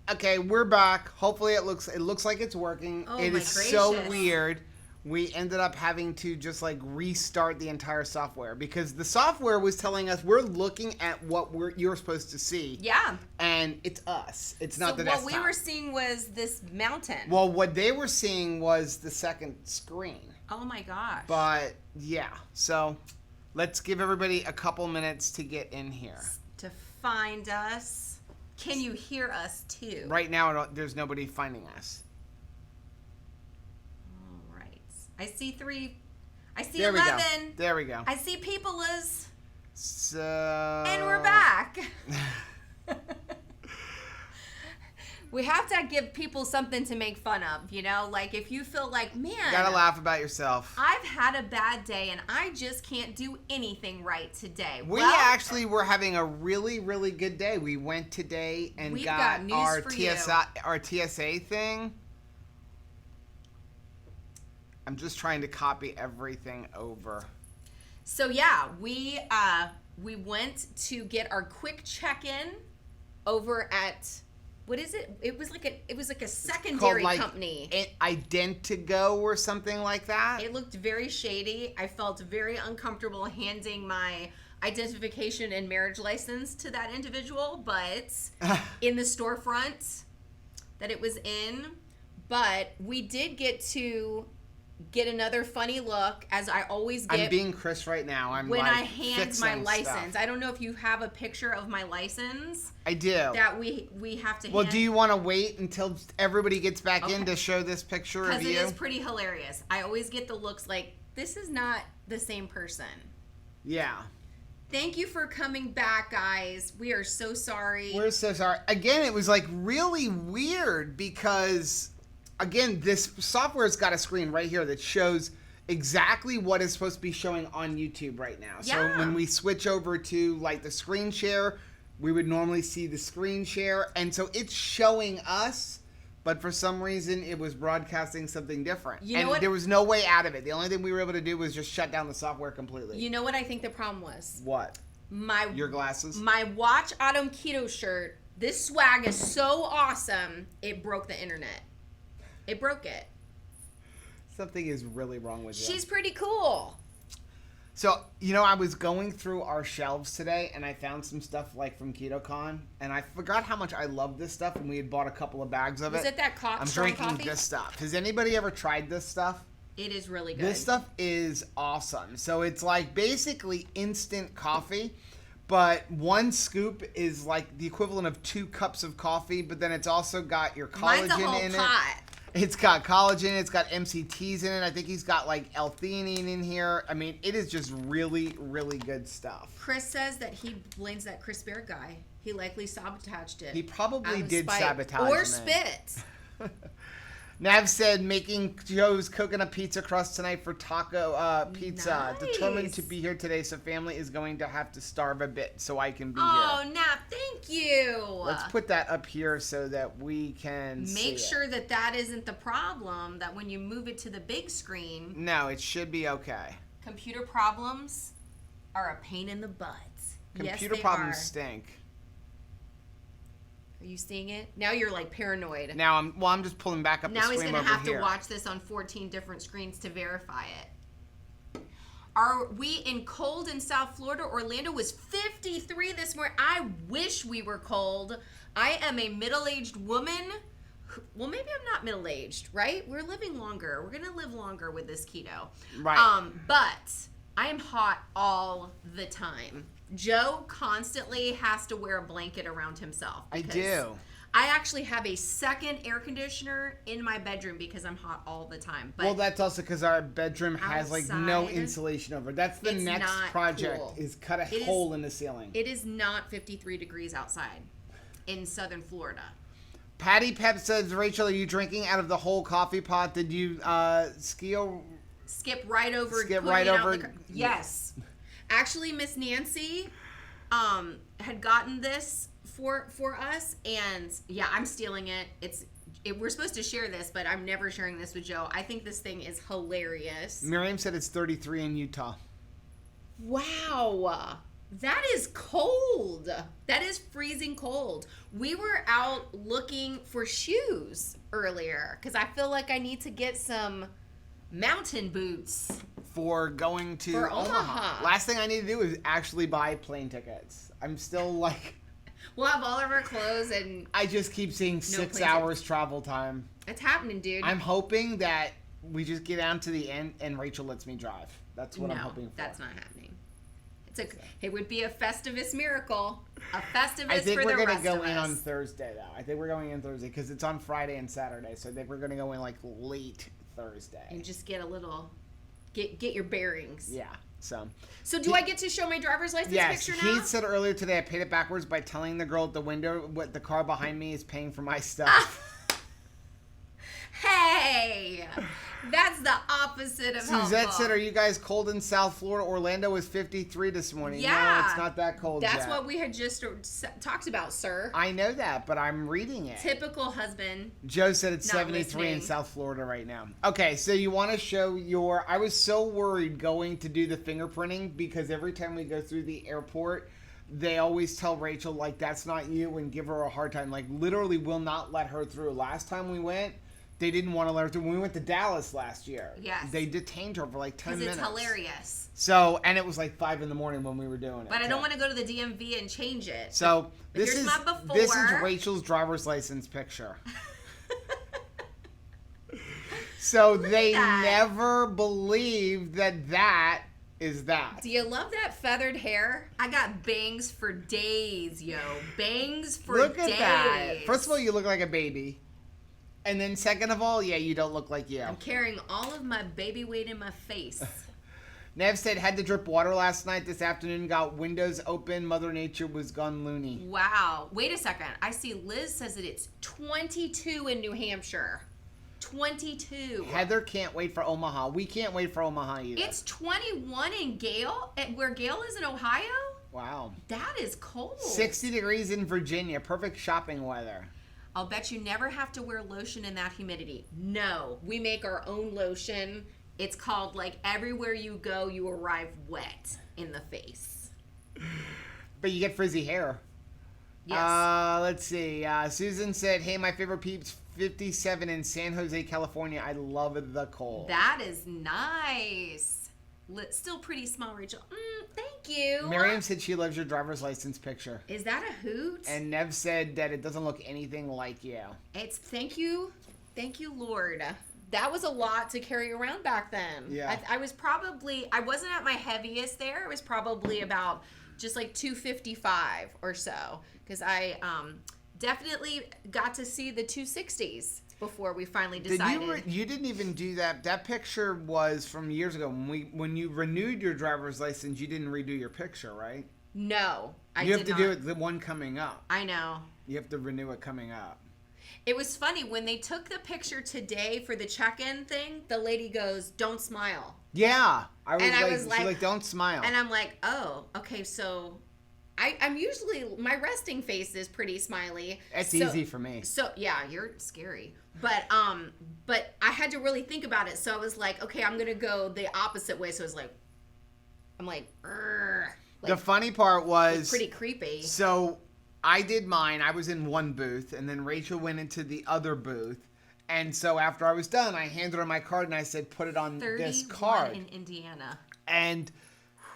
Okay, we're back. Hopefully it looks like it's working. Oh, It my is so gracious. weird. We ended up having to just like restart the entire software because the software was telling us we're looking at what you're supposed to see. Yeah. And it's us. It's not So the what desktop. we were seeing was this mountain. Well, what they were seeing was the second screen. Oh my gosh. But yeah, so let's give everybody a couple minutes to get in here. To find us. Can you hear us too? Right now, there's nobody finding us. All right. I see 3. I see There 11. we go. There we go. I see people is. So. And we're back. We have to give people something to make fun of, you know? Like, if you feel like, man, Gotta laugh about yourself. I've had a bad day and I just can't do anything right today. We actually were having a really, really good day. We went today and We've got got news our for you. our TSA thing. I'm just trying to copy everything over. So yeah, we went to get our quick check-in over at, what is it? It was like a secondary company. Identigo or something like that. It looked very shady. I felt very uncomfortable handing my identification and marriage license to that individual, but in the storefront that it was in. But we did get another funny look, as I always get. I'm being Chris right now. When I hand my license. Stuff. I don't know if you have a picture of my license. I do. That we have to. Well, hand. do you want to wait until everybody gets back in to show this picture of you? Because it is pretty hilarious. I always get the looks like this is not the same person. Yeah. Thank you for coming back, guys. We are so sorry. We're so sorry. Again, it was like really weird because, again, this software's got a screen right here that shows exactly what is supposed to be showing on YouTube right now. Yeah. So when we switch over to like the screen share, we would normally see the screen share. And so it's showing us, but for some reason it was broadcasting something different. You know and what? there was no way out of it. The only thing we were able to do was just shut down the software completely. You know what I think the problem was? What? Your glasses? My Watch Autumn Keto shirt. This swag is so awesome, it broke the internet. It broke it. Something is really wrong with you. She's pretty cool. So, I was going through our shelves today, and I found some stuff, like, from KetoCon, and I forgot how much I love this stuff, and we had bought a couple of bags of it. Is it that I'm strong drinking coffee? this stuff. Has anybody ever tried this stuff? It is really good. This stuff is awesome. So, it's, like, basically instant coffee, but one scoop is, like, the equivalent of 2 cups of coffee, but then it's also got your collagen Mine's a whole in pot. it. It's got collagen, it's got MCTs in it. I think he's got like L-theanine in here. I mean, it is just really, really good stuff. Chris says that he blames that Chris Bear guy. He likely sabotaged it. He probably out of did spite. sabotage or it. spit. Nav said making Joe's coconut pizza crust tonight for taco pizza. Nice. Determined to be here today, so family is going to have to starve a bit so I can be Oh, here. Nap, thank you. Let's put that up here so that we can Make see sure it. that isn't the problem, that when you move it to the big screen, No, it should be okay. computer problems are a pain in the butt. Computer yes, problems are. stink. Are you seeing it? Now you're like paranoid. Now I'm just pulling back up Now the he's screen going to over have here. to watch this on 14 different screens to verify it. Are we in cold in South Florida? Orlando was 53 this morning. I wish we were cold. I am a middle-aged woman. Well, maybe I'm not middle-aged, right? We're living longer. We're going to live longer with this keto. Right. But I am hot all the time. Joe constantly has to wear a blanket around himself. I do. I actually have a second air conditioner in my bedroom because I'm hot all the time. But well, that's also because our bedroom has like no outside, insulation over. That's the it's next not project cool. is cut a It hole in the ceiling. It is not 53 degrees outside in southern Florida. Patty Pep says, Rachel, are you drinking out of the whole coffee pot? Did you Skip right over. Skip putting right it out over- the yes. Actually, Miss Nancy had gotten this for us, and yeah, I'm stealing it. We're supposed to share this, but I'm never sharing this with Joe. I think this thing is hilarious. Miriam said it's 33 in Utah. Wow. That is cold. That is freezing cold. We were out looking for shoes earlier because I feel like I need to get some mountain boots. For going to Omaha. Last thing I need to do is actually buy plane tickets. I'm still like... We'll have all of our clothes and... I just keep seeing 6 hours travel time. It's happening, dude. I'm hoping that we just get down to the end and Rachel lets me drive. That's what I'm hoping for. That's not happening. It would be a Festivus miracle. A Festivus for the rest of us. I think we're going to go in on Thursday, though. I think we're going in Thursday because it's on Friday and Saturday. So I think we're going to go in like late Thursday. And just get a little... Get your bearings. Yeah. So do I get to show my driver's license picture now? He said earlier today I paid it backwards by telling the girl at the window what the car behind me is paying for my stuff. Hey, that's the opposite of Suzette helpful. said, "Are you guys cold in South Florida? Orlando was 53 this morning." Yeah, no, it's not that cold. That's yet. what we had just talked about, sir. I know that, but I'm reading it. Typical husband. Joe said it's 73 listening. in South Florida right now. Okay, so you want to show your... I was so worried going to do the fingerprinting because every time we go through the airport, they always tell Rachel, like, that's not you, and give her a hard time. Like, literally will not let her through. Last time we went, they didn't want to let her through. When we went to Dallas last year, yes, they detained her for like 10 minutes. Because it's hilarious. So, and it was like 5 a.m. when we were doing it. But I don't want to go to the DMV and change it. So, but this is Rachel's driver's license picture. So they never believed that is that. Do you love that feathered hair? I got bangs for days, yo. Bangs for days. Look at that. First of all, you look like a baby. And then second of all, yeah, you don't look like you. I'm carrying all of my baby weight in my face. Nev said, had to drip water last night. This afternoon, got windows open. Mother Nature was gone loony. Wow. Wait a second. I see Liz says that it's 22 in New Hampshire. 22. Heather can't wait for Omaha. We can't wait for Omaha either. It's 21 in Gale, where Gale is in Ohio? Wow. That is cold. 60 degrees in Virginia. Perfect shopping weather. I'll bet you never have to wear lotion in that humidity. No, we make our own lotion. It's called, like, everywhere you go, you arrive wet in the face. But you get frizzy hair. Yes. Let's see. Susan said, hey, my favorite peeps, 57 in San Jose, California. I love the cold. That is nice. Still pretty small, Rachel. Thank you. Miriam said she loves your driver's license picture. Is that a hoot? And Nev said that it doesn't look anything like you. It's thank you, Lord. That was a lot to carry around back then. Yeah. I wasn't at my heaviest there. It was probably about just like 255 or so because I definitely got to see the 260s. Before we finally decided. You didn't even do that. That picture was from years ago. When you renewed your driver's license, you didn't redo your picture, right? No, you have to do it the one coming up. I know. You have to renew it coming up. It was funny when they took the picture today for the check-in thing. The lady goes, "Don't smile." Yeah, I was she's like, like, "Don't smile." And I'm like, "Oh, okay." So I'm usually my resting face is pretty smiley. It's easy for me. So yeah, you're scary. But I had to really think about it. So I was like, okay, I'm gonna go the opposite way. So it's like, I'm like, the funny part was pretty creepy. So I did mine. I was in one booth, and then Rachel went into the other booth. And so after I was done, I handed her my card and I said, put it on this card. in Indiana. And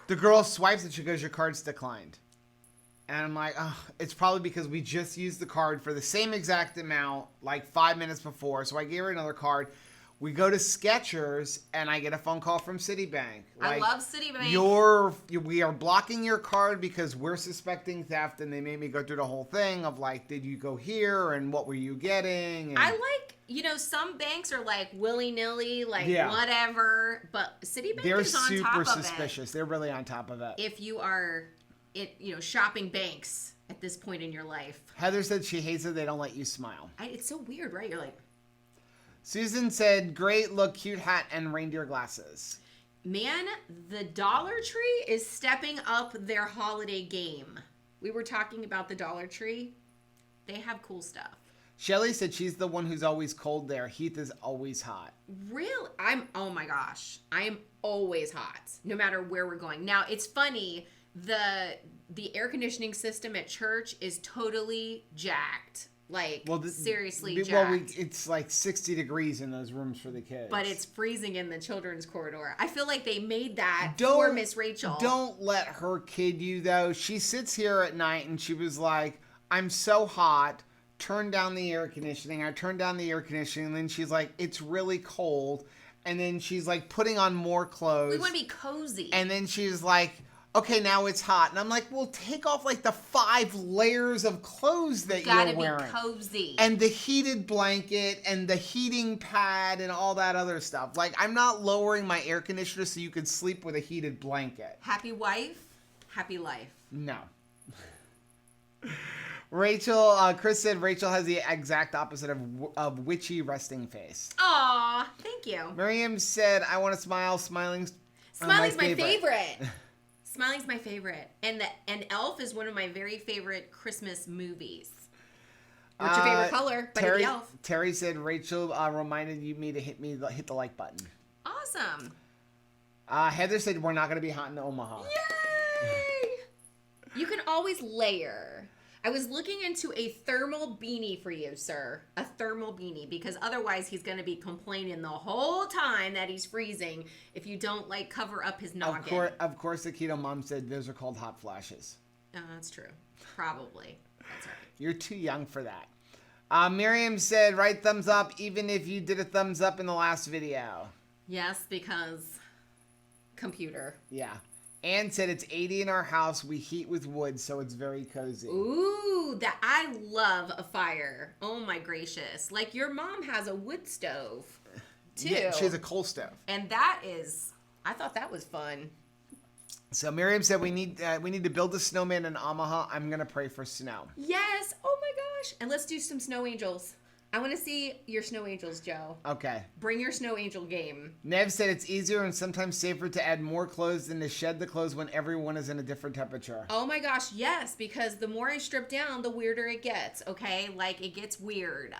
the girl swipes it. She goes, your card's declined. And I'm like, oh, it's probably because we just used the card for the same exact amount like 5 minutes before. So I gave her another card. We go to Skechers, and I get a phone call from Citibank. Like, I love Citibank. We are blocking your card because we're suspecting theft, and they made me go through the whole thing of like, did you go here, and what were you getting? And I like, some banks are like willy-nilly, like whatever, but Citibank is on top of it. They're super suspicious. They're really on top of it. If you are... shopping banks at this point in your life. Heather said she hates it. They don't let you smile. It's so weird, right? You're like... Susan said, great look, cute hat, and reindeer glasses. Man, the Dollar Tree is stepping up their holiday game. We were talking about the Dollar Tree. They have cool stuff. Shelly said she's the one who's always cold there. Heath is always hot. Oh my gosh. I am always hot, no matter where we're going. Now, it's funny... the air conditioning system at church is totally jacked. Like, seriously jacked. Well, it's like 60 degrees in those rooms for the kids. But it's freezing in the children's corridor. I feel like they made that for Miss Rachel. Don't let her kid you, though. She sits here at night and she was like, I'm so hot. Turn down the air conditioning. I turned down the air conditioning. And then she's like, it's really cold. And then she's like putting on more clothes. We want to be cozy. And then she's like, okay, now it's hot. And I'm like, well, take off like the 5 layers of clothes that you're wearing. Gotta be cozy. And the heated blanket and the heating pad and all that other stuff. Like, I'm not lowering my air conditioner so you could sleep with a heated blanket. Happy wife, happy life. No. Rachel, Chris said Rachel has the exact opposite of witchy resting face. Aw, thank you. Miriam said, I want to smile. Smiling's my favorite. Smiling's my favorite. And Elf is one of my very favorite Christmas movies. What's your favorite color? But the Elf. Terry said Rachel reminded me to hit the like button. Awesome. Heather said we're not going to be hot in Omaha. Yay! You can always layer. I was looking into a thermal beanie for you, sir. A thermal beanie, because otherwise he's going to be complaining the whole time that he's freezing if you don't, like, cover up his noggin. Of course, the keto mom said those are called hot flashes. Oh, that's true. Probably. That's right. You're too young for that. Miriam said, right thumbs up, even if you did a thumbs up in the last video. Yes, because computer. Yeah. Ann said it's 80 in our house. We heat with wood, so it's very cozy. Ooh, I love a fire. Oh my gracious. Like your mom has a wood stove, too. Yeah, she has a coal stove. And I thought that was fun. So Miriam said we need to build a snowman in Omaha. I'm going to pray for snow. Yes. Oh my gosh. And let's do some snow angels. I want to see your snow angels, Joe. Okay. Bring your snow angel game. Nev said it's easier and sometimes safer to add more clothes than to shed the clothes when everyone is in a different temperature. Oh my gosh, yes, because the more I strip down, the weirder it gets, okay? Like, it gets weird.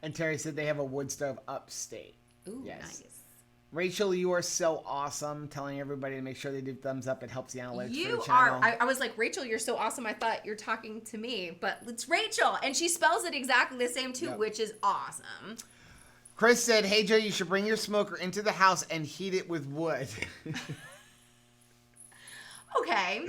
And Terry said they have a wood stove upstate. Ooh, yes. Nice. Rachel, you are so awesome. Telling everybody to make sure they do thumbs up. It helps the analytics for the You channel. are. I was like, Rachel, you're so awesome. I thought you're talking to me, but it's Rachel, and she spells it exactly the same too, which is awesome. Chris said, hey, Joe, you should bring your smoker into the house and heat it with wood. Okay.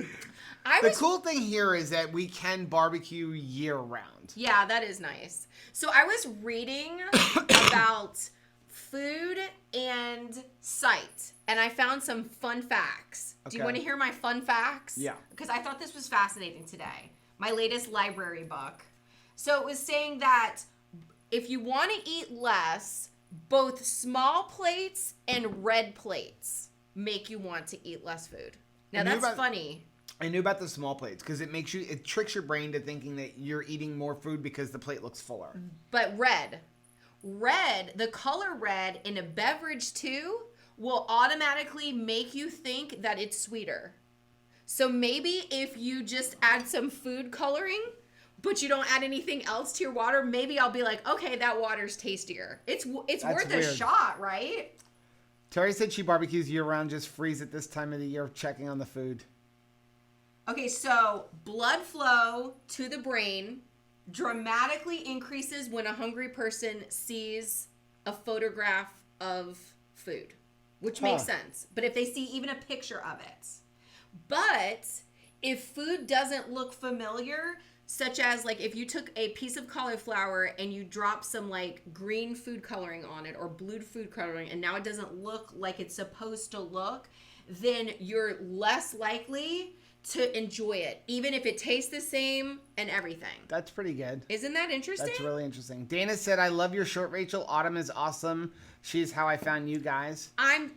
The cool thing here is that we can barbecue year round. Yeah, that is nice. So I was reading about food and sight, and I found some fun facts. Do you want to hear my fun facts? Yeah. Because I thought this was fascinating today. My latest library book. So it was saying that if you want to eat less, both small plates and red plates make you want to eat less food. Now that's funny. I knew about the small plates because it tricks your brain to thinking that you're eating more food because the plate looks fuller. But red, the color red in a beverage too, will automatically make you think that it's sweeter. So maybe if you just add some food coloring, but you don't add anything else to your water, maybe I'll be like, okay, that water's tastier. It's worth a shot, right? Terry said she barbecues year round, just freeze at this time of the year, checking on the food. Okay, so blood flow to the brain dramatically increases when a hungry person sees a photograph of food, which makes sense. But if they see even a picture of it. But if food doesn't look familiar, such as like if you took a piece of cauliflower and you dropped some like green food coloring on it or blue food coloring, and now it doesn't look like it's supposed to look, then you're less likely to enjoy it, even if it tastes the same and everything. That's pretty good. Isn't that interesting? That's really interesting. Dana said, I love your short, Rachel. Autumn is awesome. She's how I found you guys.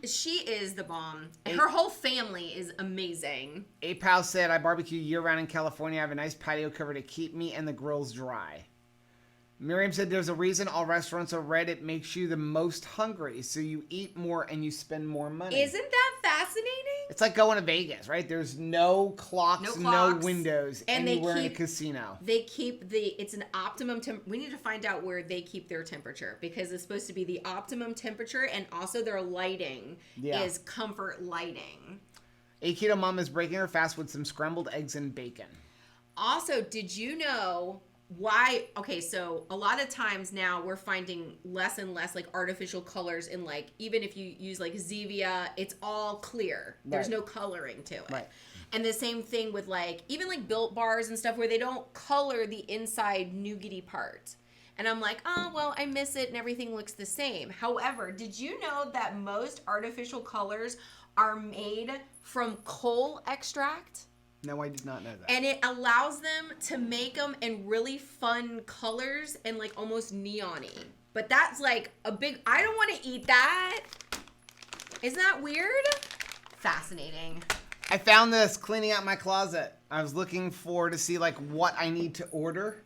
She is the bomb. Her whole family is amazing. Apal said, I barbecue year round in California. I have a nice patio cover to keep me and the grills dry. Miriam said, there's a reason all restaurants are red. It makes you the most hungry. So you eat more and you spend more money. Isn't that fascinating? It's like going to Vegas, right? There's no clocks, no windows and anywhere in a casino. They keep it's an optimum we need to find out where they keep their temperature, because it's supposed to be the optimum temperature, and also their lighting is comfort lighting. A keto mom is breaking her fast with some scrambled eggs and bacon. Also, did you know why? Okay, so a lot of times now we're finding less and less like artificial colors in like, even if you use like Zevia, it's all clear. There's Right. no coloring to it. Right. And the same thing with like, even like Built bars and stuff where they don't color the inside nougaty part. And I'm like, oh, well, I miss it and everything looks the same. However, did you know that most artificial colors are made from coal extract? No, I did not know that. And it allows them to make them in really fun colors and like almost neon-y. But that's like a big, I don't want to eat that. Isn't that weird? Fascinating. I found this cleaning out my closet. I was looking to see like what I need to order.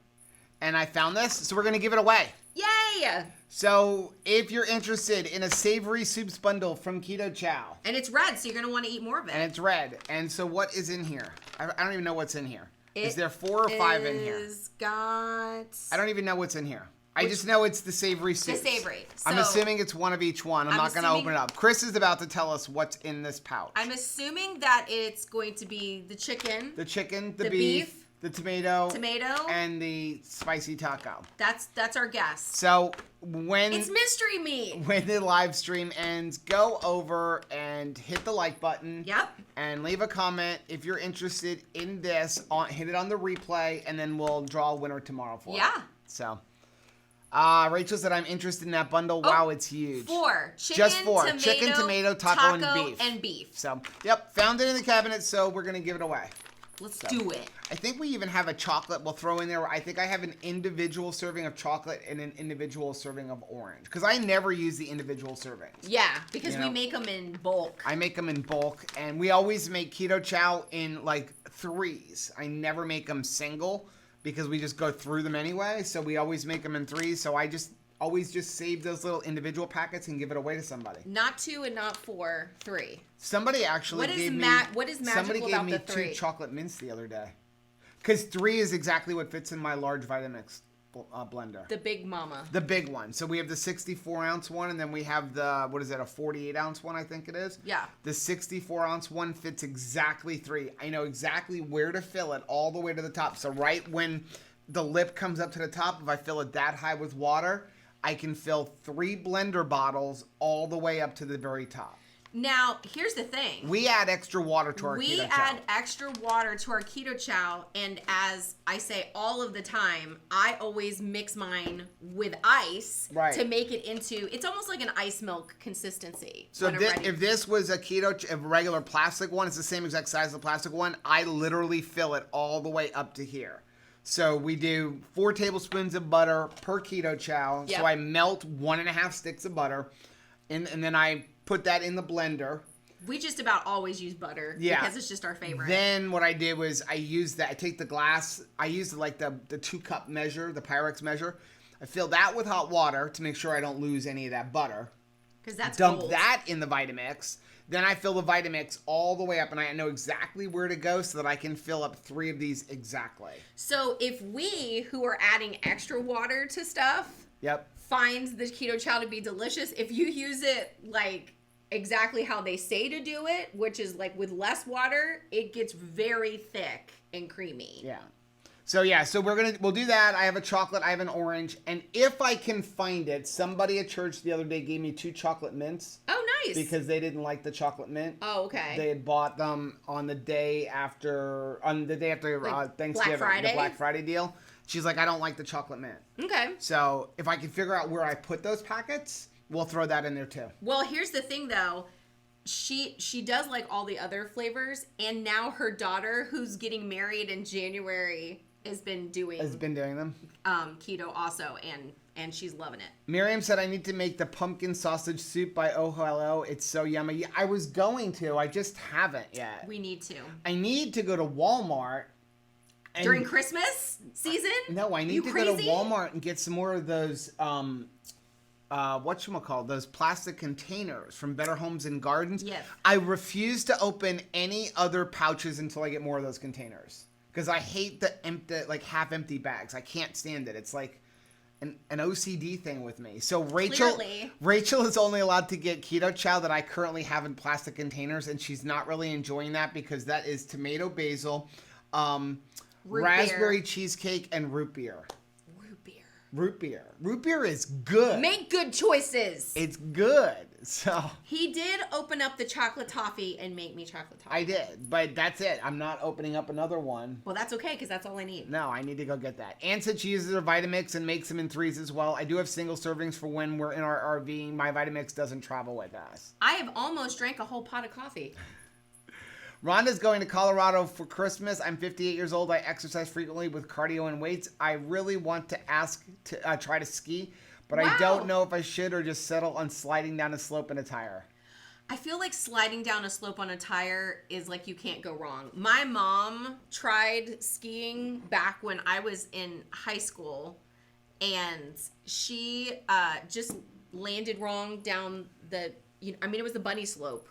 And I found this, so we're going to give it away. Yay! So if you're interested in a savory soups bundle from Keto Chow. And it's red, so you're going to want to eat more of it. And it's red. And so what is in here? I don't even know what's in here. Is there 4 or 5 in here? It's got... I don't even know what's in here. I just know it's the savory soups. The savory. I'm So, assuming it's one of each one. I'm not going to open it up. Chris is about to tell us what's in this pouch. I'm assuming that it's going to be the chicken. The chicken, the beef, beef, the tomato, tomato, and the spicy taco. That's our guess. So when It's mystery meat. when the live stream ends, go over and hit the like button. Yep. And leave a comment if you're interested in this. Hit it on the replay, and then we'll draw a winner tomorrow for it. Yeah. So, Rachel said I'm interested in that bundle. Oh, wow, it's huge. 4. Chicken, Just 4. tomato, Chicken, tomato, taco, and beef. beef. So, yep, found it in the cabinet, so we're going to give it away. Let's do it. I think we even have a chocolate we'll throw in there. I think I have an individual serving of chocolate and an individual serving of orange. Because I never use the individual servings. Yeah, because You we know? make them in bulk. I make them in bulk. And we always make Keto Chow in like 3s. I never make them single because we just go through them anyway. So we always make them in 3s. So I always just save those little individual packets and give it away to somebody. Not 2 and not 4, 3. Somebody actually What is gave me... what is Somebody magical gave about me the 2 3? chocolate mints the other day. Because 3 is exactly what fits in my large Vitamix blender. The big mama. The big one. So we have the 64-ounce one, and then we have the, what is it, a 48-ounce one, I think it is? Yeah. The 64-ounce one fits exactly 3. I know exactly where to fill it all the way to the top. So right when the lip comes up to the top, if I fill it that high with water, I can fill 3 blender bottles all the way up to the very top. Now, here's the thing. We add extra water to our We Keto add Chow. extra water to our Keto Chow, and as I say all of the time, I always mix mine with ice to make it into, it's almost like an ice milk consistency. So if this was a regular plastic one, it's the same exact size as the plastic one, I literally fill it all the way up to here. So we do 4 tablespoons of butter per Keto Chow. Yep. So I melt 1.5 sticks of butter, and then I put that in the blender. We just about always use butter because it's just our favorite. Then what I did was I take the glass, I used like the 2-cup measure, the Pyrex measure. I fill that with hot water to make sure I don't lose any of that butter. Because that's Dump gold. that in the Vitamix. Then I fill the Vitamix all the way up, and I know exactly where to go so that I can fill up 3 of these exactly. So if we, who are adding extra water to stuff, finds the Keto Chow to be delicious, if you use it like exactly how they say to do it, which is like with less water, it gets very thick and creamy. Yeah. So we'll do that. I have a chocolate, I have an orange, and if I can find it, somebody at church the other day gave me 2 chocolate mints. Oh, nice. Because they didn't like the chocolate mint. Oh, okay. They had bought them on the day after Thanksgiving, Black Friday? the Black Friday deal. She's like, I don't like the chocolate mint. Okay. So if I can figure out where I put those packets, we'll throw that in there too. Well, here's the thing though. She does like all the other flavors, and now her daughter, who's getting married in January, has been doing them keto also, and she's loving it. Miriam said I need to make the pumpkin sausage soup by Oh Hello. It's so yummy. Yeah, I was going to, I just haven't yet. We need to. I need to go to Walmart during Christmas season. No, I need to go to Walmart and get some more of those whatchamacallit, those plastic containers from Better Homes and Gardens. Yes. I refuse to open any other pouches until I get more of those containers. Because I hate the empty, like half-empty bags. I can't stand it. It's like, an OCD thing with me. So Clearly. Rachel is only allowed to get keto chow that I currently have in plastic containers, and she's not really enjoying that because that is tomato basil, raspberry cheesecake, and root beer. Root beer is good. Make good choices. It's good. So he did open up the chocolate toffee and make me chocolate toffee. I did, but that's it. I'm not opening up another one. Well, that's okay because that's all I need. No, I need to go get that. Ann said she uses her Vitamix and makes them in 3s as well. I do have single servings for when we're in our RV. My Vitamix doesn't travel with us. I have almost drank a whole pot of coffee. Rhonda's going to Colorado for Christmas. I'm 58 years old. I exercise frequently with cardio and weights. I really want to ask to try to ski, but I don't know if I should or just settle on sliding down a slope in a tire. I feel like sliding down a slope on a tire is like you can't go wrong. My mom tried skiing back when I was in high school, and she just landed wrong down it was the bunny slope.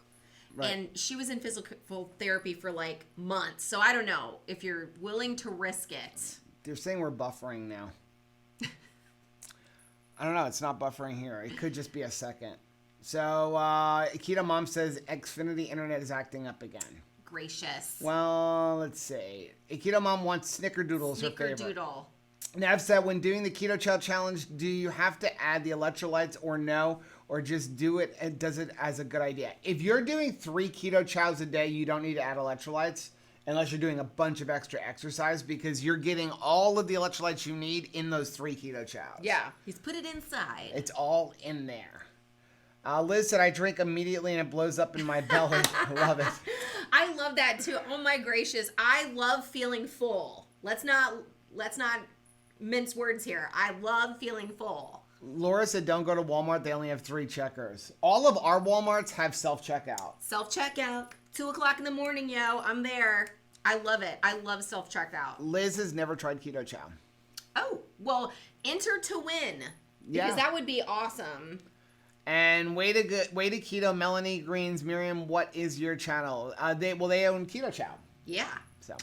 Right. And she was in physical therapy for like months. So I don't know if you're willing to risk it. They're saying we're buffering now. I don't know. It's not buffering here. It could just be a second. So Keto Mom says Xfinity Internet is acting up again. Gracious. Well, let's see. Keto Mom wants Snickerdoodles, her favorite. Snickerdoodle. Nav said, when doing the Keto Chow Challenge, do you have to add the electrolytes or no? Or just do it and does it as a good idea? If you're doing 3 keto chows a day, you don't need to add electrolytes unless you're doing a bunch of extra exercise because you're getting all of the electrolytes you need in those 3 keto chows. Yeah, he's put it inside. It's all in there. Liz said, I drink immediately and it blows up in my belly. I love it. I love that too. Oh my gracious. I love feeling full. Let's not mince words here. I love feeling full. Laura said, don't go to Walmart. They only have 3 checkers. All of our Walmarts have self-checkout. Self-checkout. 2 o'clock in the morning, yo. I'm there. I love it. I love self-checkout. Liz has never tried keto chow. Oh, well, enter to win. Because that would be awesome. And way to keto, Melanie Greens, Miriam, what is your channel? They own Keto Chow. Yeah. So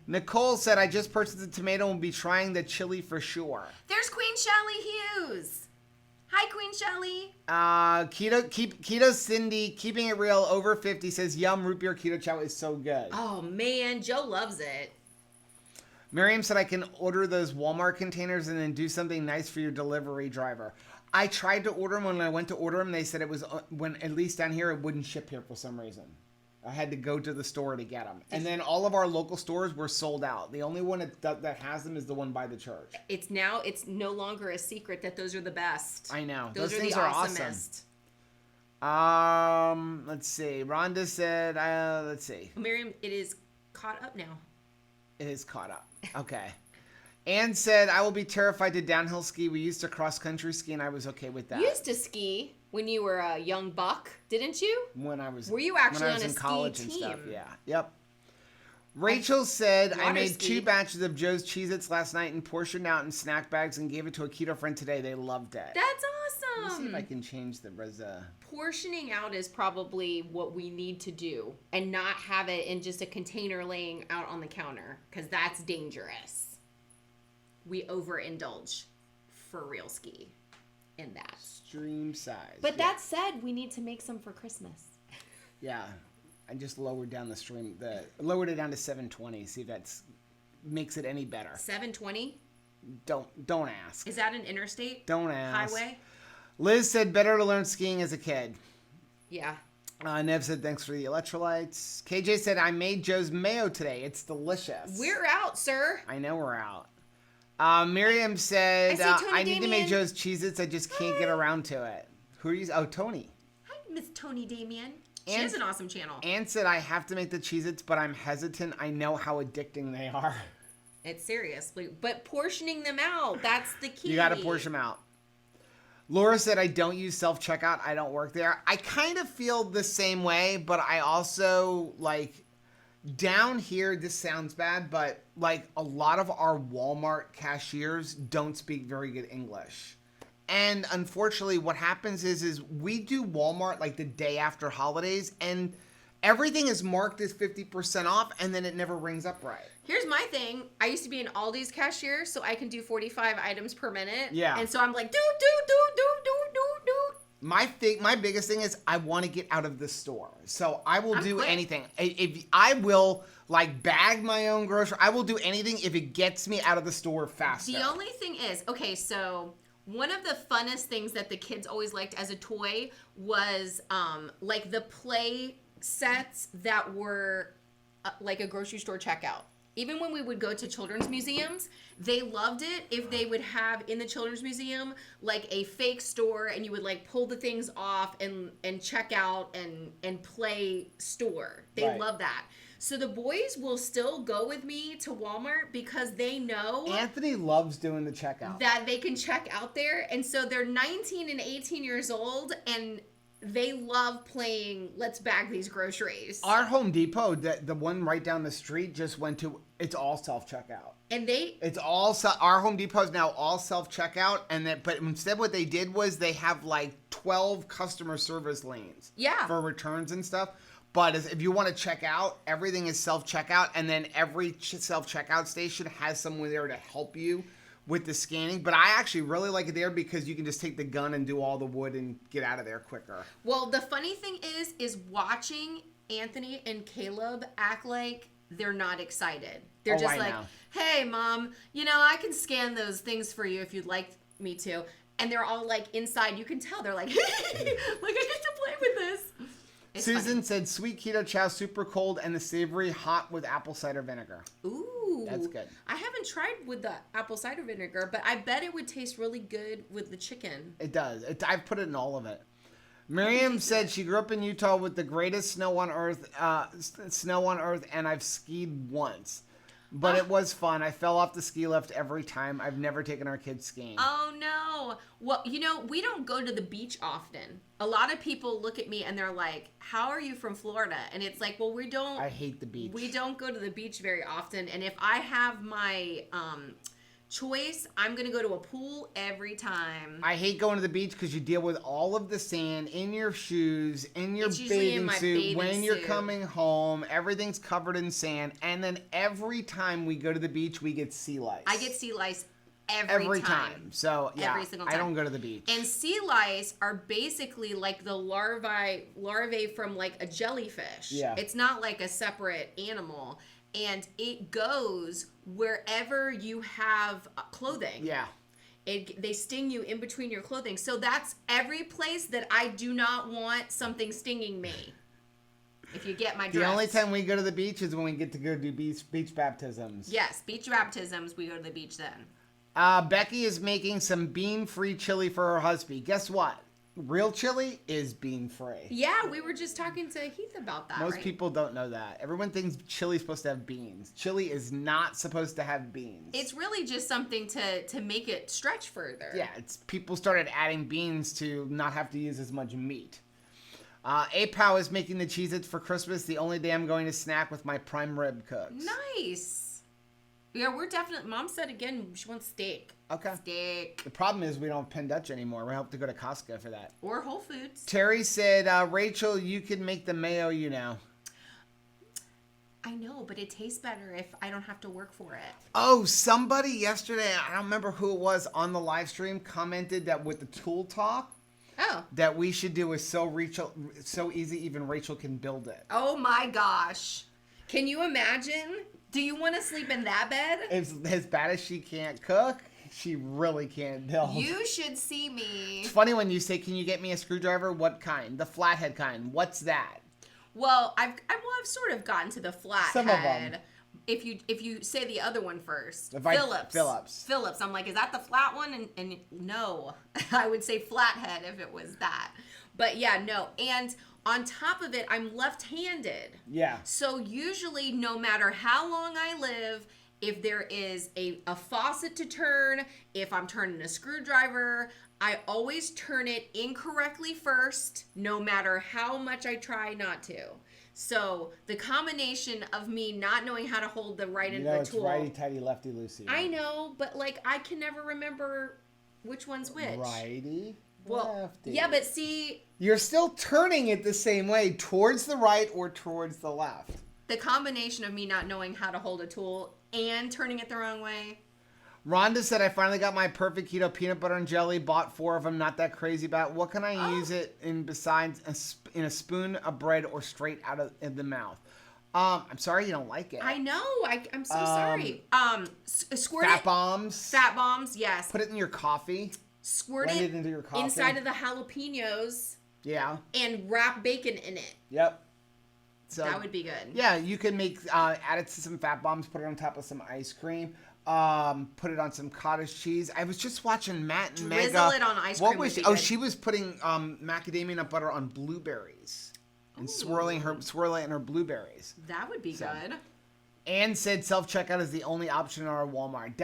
Nicole said, I just purchased the tomato and will be trying the chili for sure. There's Queen Shelly Hughes. Hi, Queen Shelly. Keto Cindy, keeping it real, over 50, says, yum, root beer keto chow is so good. Oh, man. Joe loves it. Miriam said, I can order those Walmart containers and then do something nice for your delivery driver. I tried to order them. When I went to order them, they said it was, when at least down here, it wouldn't ship here for some reason. I had to go to the store to get them. And then all of our local stores were sold out. The only one that has them is the one by the church. It's no longer a secret that those are the best. I know. Those things are the awesomest. Let's see. Rhonda said, let's see. Miriam, it is caught up now. It is caught up. Okay. Ann said, I will be terrified to downhill ski. We used to cross-country ski, and I was okay with that. You used to ski when you were a young buck, didn't you? Were you actually on a college ski and team? stuff? Yeah. Yep. Rachel said, I made ski. 2 batches of Joe's Cheez-Its last night and portioned out in snack bags and gave it to a keto friend today. They loved it. That's Let me see if awesome. I can change the Portioning out is probably what we need to do and not have it in just a container laying out on the counter because that's dangerous. We overindulge for real ski in that. Stream size. But that said, we need to make some for Christmas. Yeah. I just lowered down the stream. Lowered it down to 720. See if that makes it any better. 720? Don't ask. Is that an interstate? Don't ask. Highway? Liz said, better to learn skiing as a kid. Yeah. Nev said, thanks for the electrolytes. KJ said, I made Joe's mayo today. It's delicious. We're out, sir. I know we're out. Miriam said, I need to make Joe's Cheez-Its. I just can't get around to it. Who are you? Oh, Tony. Hi, Miss Tony Damien. She has an awesome channel. Ann said, I have to make the Cheez-Its, but I'm hesitant. I know how addicting they are. It's serious. But portioning them out, that's the key. You got to portion them out. Laura said, I don't use self-checkout. I don't work there. I kind of feel the same way, but I also, down here, this sounds bad, but, a lot of our Walmart cashiers don't speak very good English. And unfortunately, what happens is we do Walmart, the day after holidays, and everything is marked as 50% off, and then it never rings up right. Here's my thing. I used to be an Aldi's cashier, so I can do 45 items per minute. Yeah. And so I'm like, do. My biggest thing is I want to get out of the store. So I will do quick. anything. If I will like bag my own grocery, I will do anything if it gets me out of the store faster. The only thing is, okay, so one of the funnest things that the kids always liked as a toy was like the play sets that were like a grocery store checkout. Even when we would go to children's museums, they loved it if they would have in the children's museum like a fake store, and you would like pull the things off and check out and play store. They Right. love that. So the boys will still go with me to Walmart because they know Anthony loves doing the checkout. that they can check out there. And so they're 19 and 18 years old, and they love playing let's bag these groceries. Our Home Depot, the one right down the street, just went to, it's all self-checkout. And they It's all, our Home Depot is now all self-checkout, but instead what they did was they have like 12 customer service lanes. Yeah. For returns and stuff. But if you want to check out, everything is self-checkout, and then every self-checkout station has someone there to help you with the scanning. But I actually really like it there because you can just take the gun and do all the wood and get out of there quicker. Well, the funny thing is watching Anthony and Caleb act like they're not excited. They're just I like, know. hey, Mom, I can scan those things for you if you'd like me to. And they're all like inside. You can tell they're like, like I get to play with this. It's Susan funny. said sweet keto chow, super cold, and the savory hot with apple cider vinegar. Ooh. That's good. I haven't tried with the apple cider vinegar, but I bet it would taste really good with the chicken. It does. I've put it in all of it. Miriam said she grew up in Utah with the greatest snow on earth, and I've skied once. But it was fun. I fell off the ski lift every time. I've never taken our kids skiing. Oh, no. Well, we don't go to the beach often. A lot of people look at me and they're like, how are you from Florida? And it's like, well, I hate the beach. We don't go to the beach very often. And if I have my choice, I'm going to go to a pool every time. I hate going to the beach because you deal with all of the sand in your shoes, in your It's usually in bathing my suit. bathing When you're suit. coming home, everything's covered in sand. And then every time we go to the beach, we get sea lice. I get sea lice every time. So, yeah, Every single I time. don't go to the beach. And sea lice are basically like the larvae from like a jellyfish. Yeah. It's not like a separate animal. And it goes wherever you have clothing. Yeah. They sting you in between your clothing. So that's every place that I do not want something stinging me. If you get my drift. The only time we go to the beach is when we get to go do beach baptisms. Yes, beach baptisms, we go to the beach then. Becky is making some bean-free chili for her husband. Guess what? Real chili is bean-free. Yeah, we were just talking to Heath about that, Most right? people don't know that. Everyone thinks chili's supposed to have beans. Chili is not supposed to have beans. It's really just something to make it stretch further. Yeah, people started adding beans to not have to use as much meat. Apow is making the Cheez-Its for Christmas. The only day I'm going to snack with my prime rib cooks. Nice. Yeah, we're definitely. Mom said again she wants steak. Okay. Steak The problem is we don't have Penn Dutch anymore. We have to go to Costco for that. or Whole Foods. Terry said, Rachel, you can make the mayo, I know, but it tastes better if I don't have to work for it. Oh, somebody yesterday, I don't remember who it was, on the live stream commented that with the tool talk, Oh. that we should do is so easy even Rachel can build it. Oh my gosh. Can you imagine? Do you want to sleep in that bed? As bad as she can't cook, she really can't build. You should see me. It's funny when you say, can you get me a screwdriver? What kind? The flathead kind. What's that? Well, I've sort of gotten to the flathead. Some of them. If you say the other one first, Phillips. Phillips. I'm like, is that the flat one? And no, I would say flathead if it was that. But yeah, no. And on top of it, I'm left-handed. Yeah. So usually, no matter how long I live, if there is a faucet to turn, if I'm turning a screwdriver, I always turn it incorrectly first, no matter how much I try not to. So the combination of me not knowing how to hold the right end of the it's tool. righty-tighty, lefty-loosey. I know, but like I can never remember which one's which. Righty. Lefty. Yeah, but see, You're still turning it the same way, towards the right or towards the left. the combination of me not knowing how to hold a tool and turning it the wrong way. Rhonda said, I finally got my perfect keto peanut butter and jelly. Bought 4 of them. Not that crazy about. What can I use it in besides in a spoon of bread or straight out of in the mouth? I'm sorry you don't like it. I know. I'm so sorry. Squirt Fat it. bombs. Fat bombs, yes. Put it in your coffee. Squirt Blend it it into your coffee. inside of the jalapenos Yeah. and wrap bacon in it. Yep. So That would be good. yeah, you can make add it to some fat bombs. Put it on top of some ice cream. Put it on some cottage cheese. I was just watching Matt and Mega. Drizzle it on ice cream. What was she? Oh, she was putting macadamia nut butter on blueberries and swirling it in her blueberries. That would be good. Ann said self-checkout is the only option in our Walmart.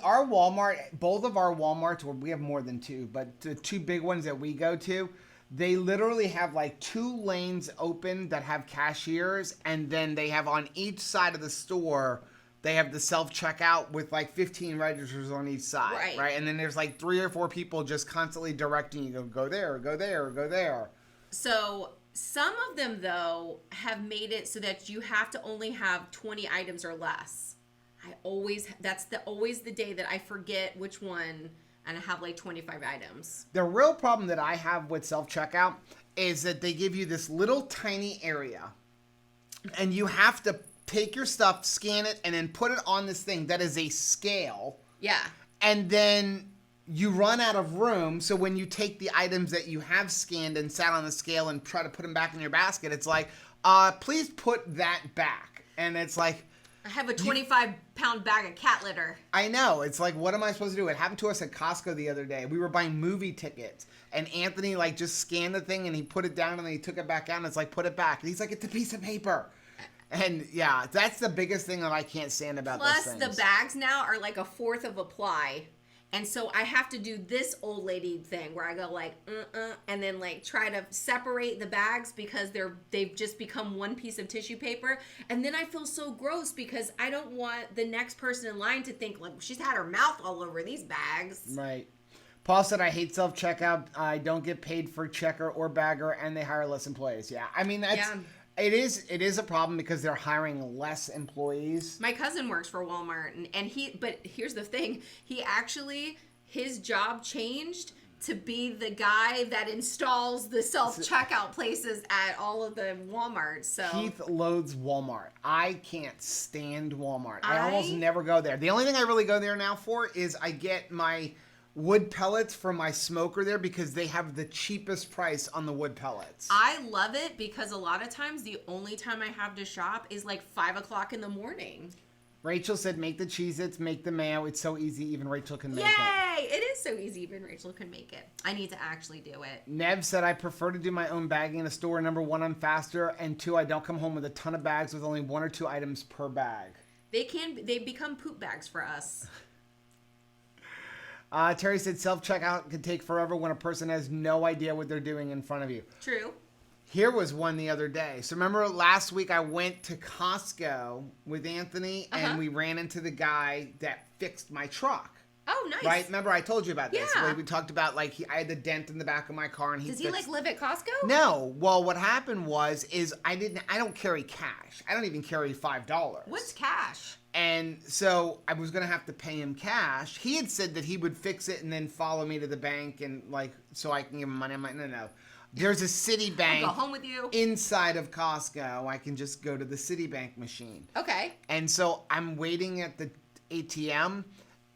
Our Walmart, both of our Walmarts, or we have more than 2, but the 2 big ones that we go to, they literally have like 2 lanes open that have cashiers, and then they have on each side of the store, they have the self-checkout with like 15 registers on each side, right? And then there's like 3 or 4 people just constantly directing you, go there, go there, go there. So some of them, though, have made it so that you have to only have 20 items or less. That's always the day that I forget which one, and I have like 25 items. The real problem that I have with self-checkout is that they give you this little tiny area, and you have to take your stuff, scan it, and then put it on this thing that is a scale. Yeah. And then you run out of room, so when you take the items that you have scanned and sat on the scale and try to put them back in your basket, it's like, please put that back. And it's like, I have a 25-pound bag of cat litter. I know. It's like, what am I supposed to do? It happened to us at Costco the other day. We were buying movie tickets, and Anthony like just scanned the thing and he put it down and then he took it back out and it's like, put it back. And he's like, it's a piece of paper. And yeah, that's the biggest thing that I can't stand about those things. Plus, the bags now are like a fourth of a ply. And so I have to do this old lady thing where I go like, and then like try to separate the bags because they've just become one piece of tissue paper. And then I feel so gross because I don't want the next person in line to think like she's had her mouth all over these bags. Right. Paul said, I hate self-checkout. I don't get paid for checker or bagger, and they hire less employees. Yeah. I mean, that's... Yeah. It is a problem because they're hiring less employees. My cousin works for Walmart, but here's the thing. His job changed to be the guy that installs the self-checkout places at all of the Walmarts. So Keith loathes Walmart. I can't stand Walmart. I almost never go there. The only thing I really go there now for is I get my wood pellets from my smoker there because they have the cheapest price on the wood pellets. I love it because a lot of times the only time I have to shop is like 5 o'clock in the morning. Rachel said, make the Cheez-Its, make the mayo. It's so easy, even Rachel can make it. Yay! It is so easy, even Rachel can make it. I need to actually do it. Nev said, I prefer to do my own bagging in a store. Number 1, I'm faster. And 2, I don't come home with a ton of bags with only 1 or 2 items per bag. They become poop bags for us. Terry said self-checkout can take forever when a person has no idea what they're doing in front of you. True. Here was one the other day. So remember last week I went to Costco with Anthony and we ran into the guy that fixed my truck. Oh, nice. Right? Remember I told you about this. Yeah. We talked about like I had the dent in the back of my car and he Does he like live at Costco? No. Well, what happened was I don't carry cash. I don't even carry $5. What's cash? And so I was going to have to pay him cash. He had said that he would fix it and then follow me to the bank and like so I can give him money. I'm like, no. There's a Citibank I'll go home with you. Inside of Costco. I can just go to the Citibank machine. Okay. And so I'm waiting at the ATM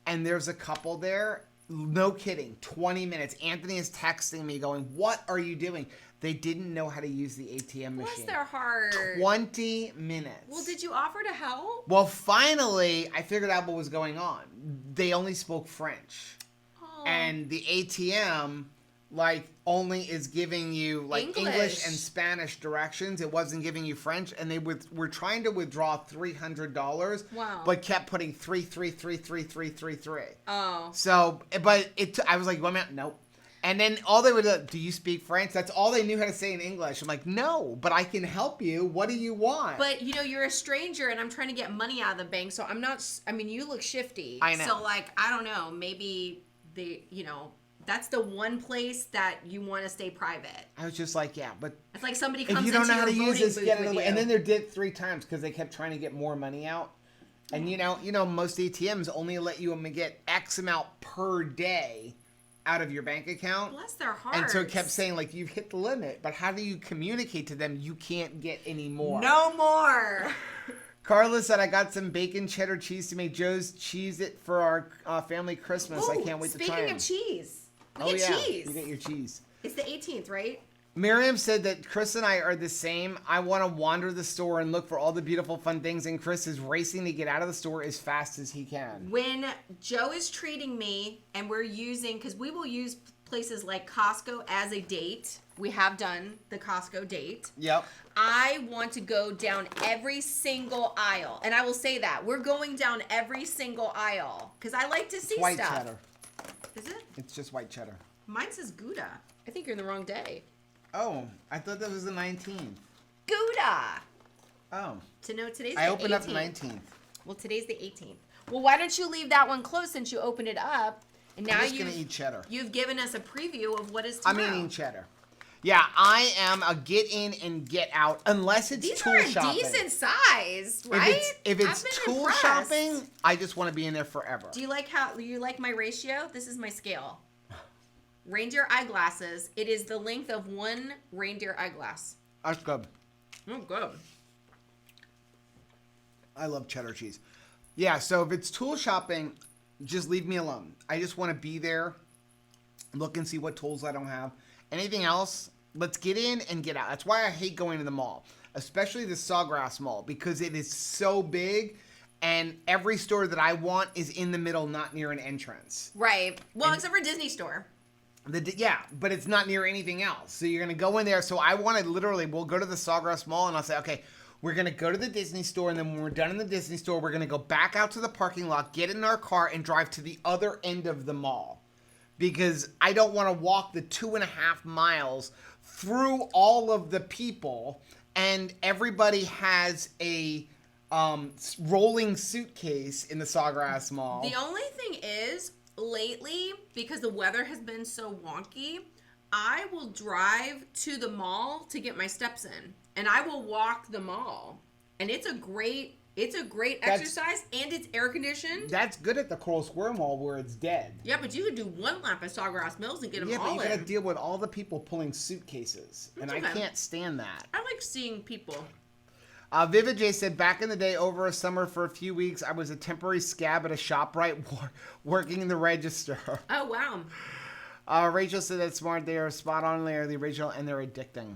and there's a couple there. No kidding. 20 minutes. Anthony is texting me going, what are you doing? They didn't know how to use the ATM machine. Bless their heart. 20 minutes. Well, did you offer to help? Well, finally, I figured out what was going on. They only spoke French. Oh. And the ATM, like, only is giving you, like, English and Spanish directions. It wasn't giving you French. And they were trying to withdraw $300. Wow. But kept putting 3333333. Oh. So, but I was like, one minute, nope. And then all they would do you speak French? That's all they knew how to say in English. I'm like, no, but I can help you. What do you want? But, you're a stranger, and I'm trying to get money out of the bank, so I'm not, you look shifty. I know. So, like, I don't know, maybe That's the one place that you want to stay private. I was just like, yeah, but It's like somebody comes if you don't into know how your to use voting this, booth get it. with you. And then they did 3 times because they kept trying to get more money out. And you know, most ATMs only let you get X amount per day out of your bank account. Bless their hearts. And so it kept saying like you've hit the limit, but how do you communicate to them you can't get any more? No more. Carla said I got some bacon cheddar cheese to make Joe's cheese it for our family Christmas. Ooh, I can't wait to try Speaking them. of cheese, we Oh get yeah, cheese. you get your cheese. It's the 18th, right? Miriam said that Chris and I are the same. I want to wander the store and look for all the beautiful, fun things, and Chris is racing to get out of the store as fast as he can. When Joe is treating me, and we're using, because we will use places like Costco as a date. We have done the Costco date. Yep. I want to go down every single aisle. And I will say that. We're going down every single aisle. Because I like to see White stuff. cheddar. Is it? It's just white cheddar. Mine says Gouda. I think you're in the wrong day. Oh, I thought that was the 19th. Gouda. Oh. To know today's the I opened 18th. up the 19th. Well, today's the 18th. Well, why don't you leave that one closed since you opened it up? And now I'm just going to eat cheddar. you've given us a preview of what is tomorrow. I'm eating cheddar. Yeah, I am a get in and get out unless it's These tool are shopping. decent size, right? If it's I've been tool impressed. shopping, I just want to be in there forever. Do you like my ratio? This is my scale. Reindeer eyeglasses. It is the length of one reindeer eyeglass. That's good. Oh, good. I love cheddar cheese. Yeah, so if it's tool shopping, just leave me alone. I just want to be there, look and see what tools I don't have. Anything else, let's get in and get out. That's why I hate going to the mall, especially the Sawgrass Mall, because it is so big and every store that I want is in the middle, not near an entrance. Right. Well, except for Disney Store. Yeah, but it's not near anything else. So you're going to go in there. So I want to we'll go to the Sawgrass Mall and I'll say, okay, we're going to go to the Disney store. And then when we're done in the Disney store, we're going to go back out to the parking lot, get in our car and drive to the other end of the mall. Because I don't want to walk the 2.5 miles through all of the people. And everybody has a rolling suitcase in the Sawgrass Mall. The only thing is, lately, because the weather has been so wonky, I will drive to the mall to get my steps in, and I will walk the mall, and it's a great exercise, and it's air conditioned. That's good at the Coral Square Mall where it's dead. Yeah, but you could do one lap at Sawgrass Mills and get them Yeah, all but you in. gotta deal with all the people pulling suitcases, and I okay. can't stand that. I like seeing people. Vivid J said, back in the day, over a summer for a few weeks, I was a temporary scab at a ShopRite working in the register. Oh, wow. Rachel said, that's smart. They are spot on. They are the original, and they're addicting.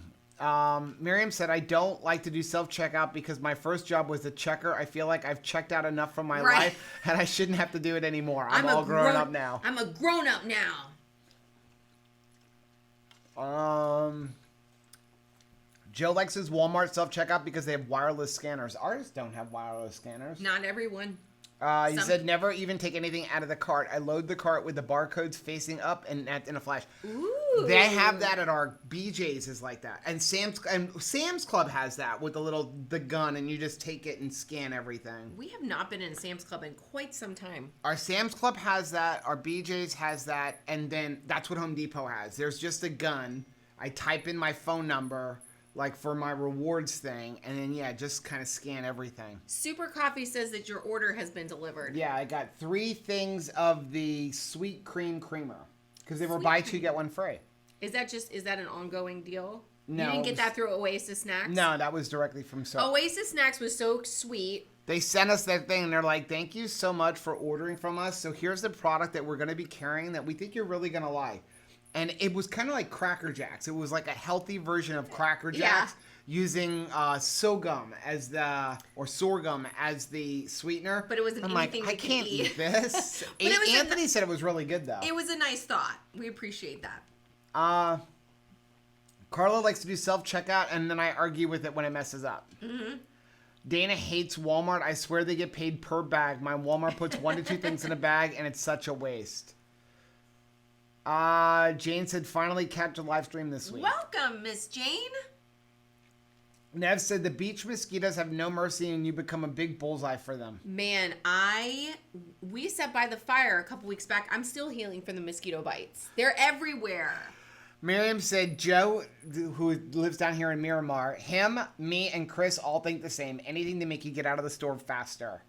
Miriam said, I don't like to do self-checkout because my first job was a checker. I feel like I've checked out enough from my life, and I shouldn't have to do it anymore. I'm all grown up now. I'm a grown-up now. Joe likes his Walmart self-checkout because they have wireless scanners. Ours don't have wireless scanners. Not everyone. He said, never even take anything out of the cart. I load the cart with the barcodes facing up and in a flash. Ooh. They have that at our BJ's is like that. And Sam's Club has that with the gun, and you just take it and scan everything. We have not been in Sam's Club in quite some time. Our Sam's Club has that. Our BJ's has that. And then that's what Home Depot has. There's just a gun. I type in my phone number, like for my rewards thing, and then just kind of scan everything. Super Coffee says that your order has been delivered. Yeah, I got 3 things of the sweet cream creamer because they were buy 2 get 1 free. Is that an ongoing deal? No, You didn't get that through Oasis Snacks? No, that was directly from Oasis Snacks was so sweet. They sent us that thing and they're like, thank you so much for ordering from us. So here's the product that we're going to be carrying that we think you're really going to like. And it was kind of like Cracker Jacks. It was like a healthy version of Cracker Jacks using sorghum as the sweetener. But it wasn't anything we I can't eat. eat this. But Anthony said it was really good though. It was a nice thought. We appreciate that. Carla likes to do self-checkout and then I argue with it when it messes up. Mm-hmm. Dana hates Walmart. I swear they get paid per bag. My Walmart puts 1 to 2 things in a bag and it's such a waste. Jane said, finally catch a live stream this week. Welcome, Miss Jane. Nev said the beach mosquitoes have no mercy and you become a big bullseye for them. Man, we sat by the fire a couple weeks back. I'm still healing from the mosquito bites. They're everywhere. Miriam said Joe, who lives down here in Miramar, him, me, and Chris all think the same. Anything to make you get out of the store faster.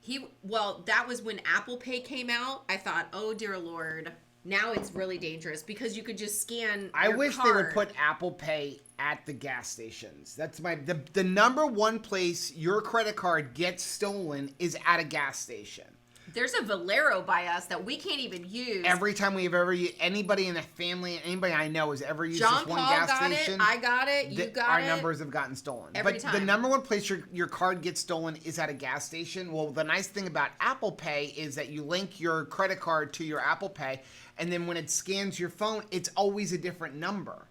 That was when Apple Pay came out. I thought, oh dear Lord. Now it's really dangerous because you could just scan I your wish card. they would put Apple Pay at the gas stations. That's the number one place your credit card gets stolen is at a gas station. There's a Valero by us that we can't even use. Every time we've ever used, anybody in the family, anybody I know has ever used John this one Paul gas got station. it. I got it. You got our it. Our numbers have gotten stolen. Every but time. The number one place your card gets stolen is at a gas station. Well, the nice thing about Apple Pay is that you link your credit card to your Apple Pay, and then when it scans your phone, it's always a different number.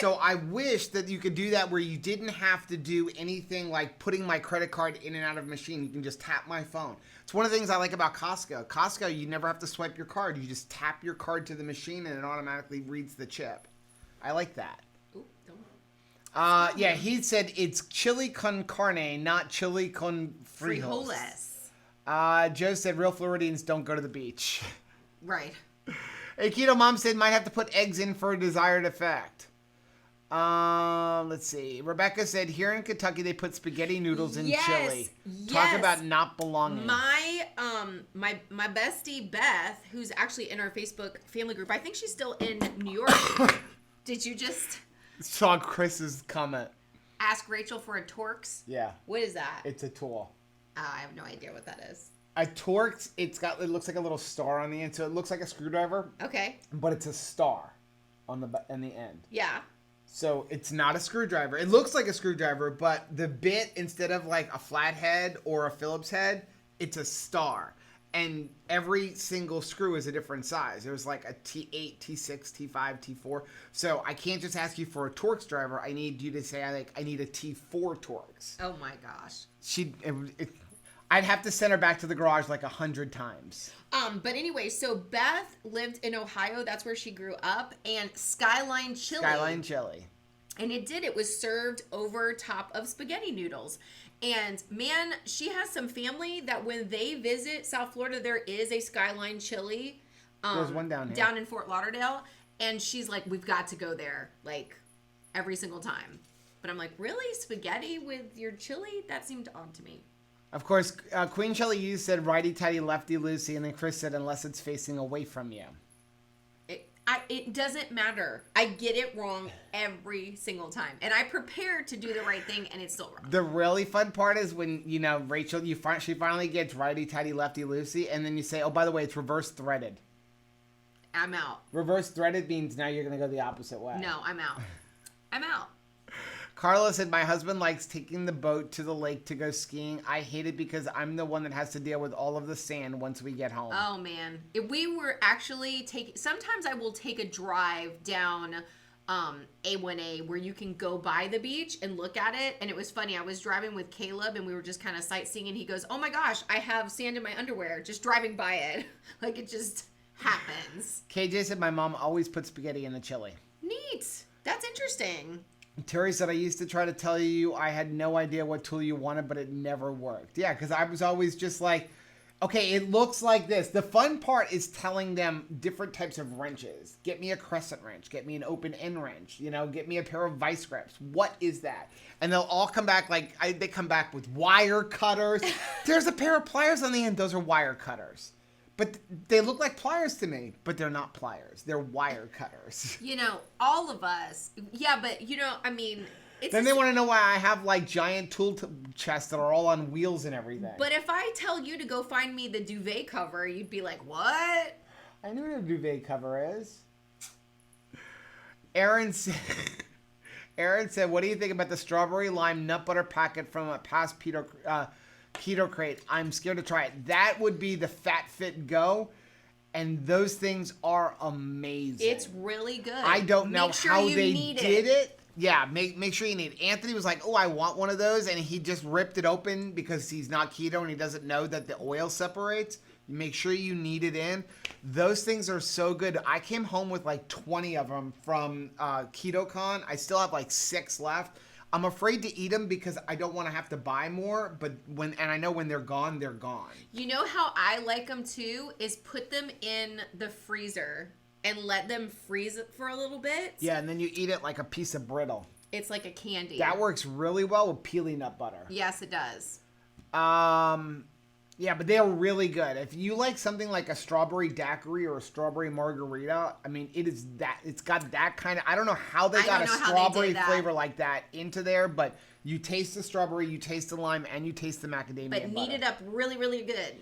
So I wish that you could do that where you didn't have to do anything like putting my credit card in and out of a machine. You can just tap my phone. It's one of the things I like about Costco. Costco, you never have to swipe your card. You just tap your card to the machine and it automatically reads the chip. I like that. Ooh, don't. Yeah, he said it's chili con carne, not chili con frijoles. Joe said real Floridians don't go to the beach. Right. Hey, Keto Mom said might have to put eggs in for a desired effect. Let's see. Rebecca said here in Kentucky they put spaghetti noodles in chili. Talk about not belonging. My bestie Beth, who's actually in our Facebook family group, I think she's still in New York. Did you just saw Chris's comment? Ask Rachel for a Torx? Yeah. What is that? It's a tool. Oh, I have no idea what that is. A Torx, it looks like a little star on the end, so it looks like a screwdriver. Okay. But it's a star on the end. Yeah. So it's not a screwdriver. It looks like a screwdriver, but the bit, instead of like a flathead or a Phillips head, it's a star. And every single screw is a different size. There's like a T8, T6, T5, T4. So I can't just ask you for a Torx driver. I need you to say, I need a T4 Torx. Oh my gosh. I'd have to send her back to the garage like 100 times. But anyway, so Beth lived in Ohio. That's where she grew up. And Skyline Chili. And it was served over top of spaghetti noodles. And man, she has some family that when they visit South Florida, there is a Skyline Chili. There's one down here. Down in Fort Lauderdale. And she's like, we've got to go there, like, every single time. But I'm like, really? Spaghetti with your chili? That seemed odd to me. Of course, Queen Shelly U said righty-tighty, lefty-loosey, and then Chris said unless it's facing away from you. It doesn't matter. I get it wrong every single time. And I prepare to do the right thing, and it's still wrong. The really fun part is when, Rachel, she finally gets righty-tighty, lefty-loosey, and then you say, oh, by the way, it's reverse-threaded. I'm out. Reverse-threaded means now you're going to go the opposite way. No, I'm out. I'm out. Carla said, my husband likes taking the boat to the lake to go skiing. I hate it because I'm the one that has to deal with all of the sand once we get home. Oh, man. If we were actually sometimes I will take a drive down A1A where you can go by the beach and look at it. And it was funny. I was driving with Caleb and we were just kind of sightseeing and he goes, oh my gosh, I have sand in my underwear just driving by it. Like it just happens. KJ said, my mom always puts spaghetti in the chili. Neat. That's interesting. Terry said, I used to try to tell you I had no idea what tool you wanted, but it never worked. Yeah, because I was always just like, okay, it looks like this. The fun part is telling them different types of wrenches. Get me a crescent wrench. Get me an open end wrench. Get me a pair of vice grips. What is that? And they'll all come back they come back with wire cutters. There's a pair of pliers on the end. Those are wire cutters. But they look like pliers to me, but they're not pliers. They're wire cutters. All of us. Yeah, but, it's then they want to know why I have, giant tool chests that are all on wheels and everything. But if I tell you to go find me the duvet cover, you'd be like, what? I know what a duvet cover is. Aaron said, what do you think about the strawberry lime nut butter packet from a past Keto Crate? I'm scared to try it. That would be the Fat Fit Go, and those things are amazing. It's really good. I don't know how they did it. Yeah, make sure you need it. Anthony was like, oh, I want one of those, and he just ripped it open because he's not keto and he doesn't know that the oil separates. Make sure you knead it in. Those things are so good. I came home with 20 of them from KetoCon. I still have 6 left. I'm afraid to eat them because I don't want to have to buy more. But I know when they're gone, they're gone. You know how I like them too is put them in the freezer and let them freeze it for a little bit. Yeah, and then you eat it like a piece of brittle. It's like a candy. That works really well with peely nut butter. Yes, it does. Yeah, but they're really good. If you like something like a strawberry daiquiri or a strawberry margarita, I mean, it's got that kind of, I don't know how they got a strawberry flavor like that into there, but you taste the strawberry, you taste the lime, and you taste the macadamia butter. But kneaded up really, really good.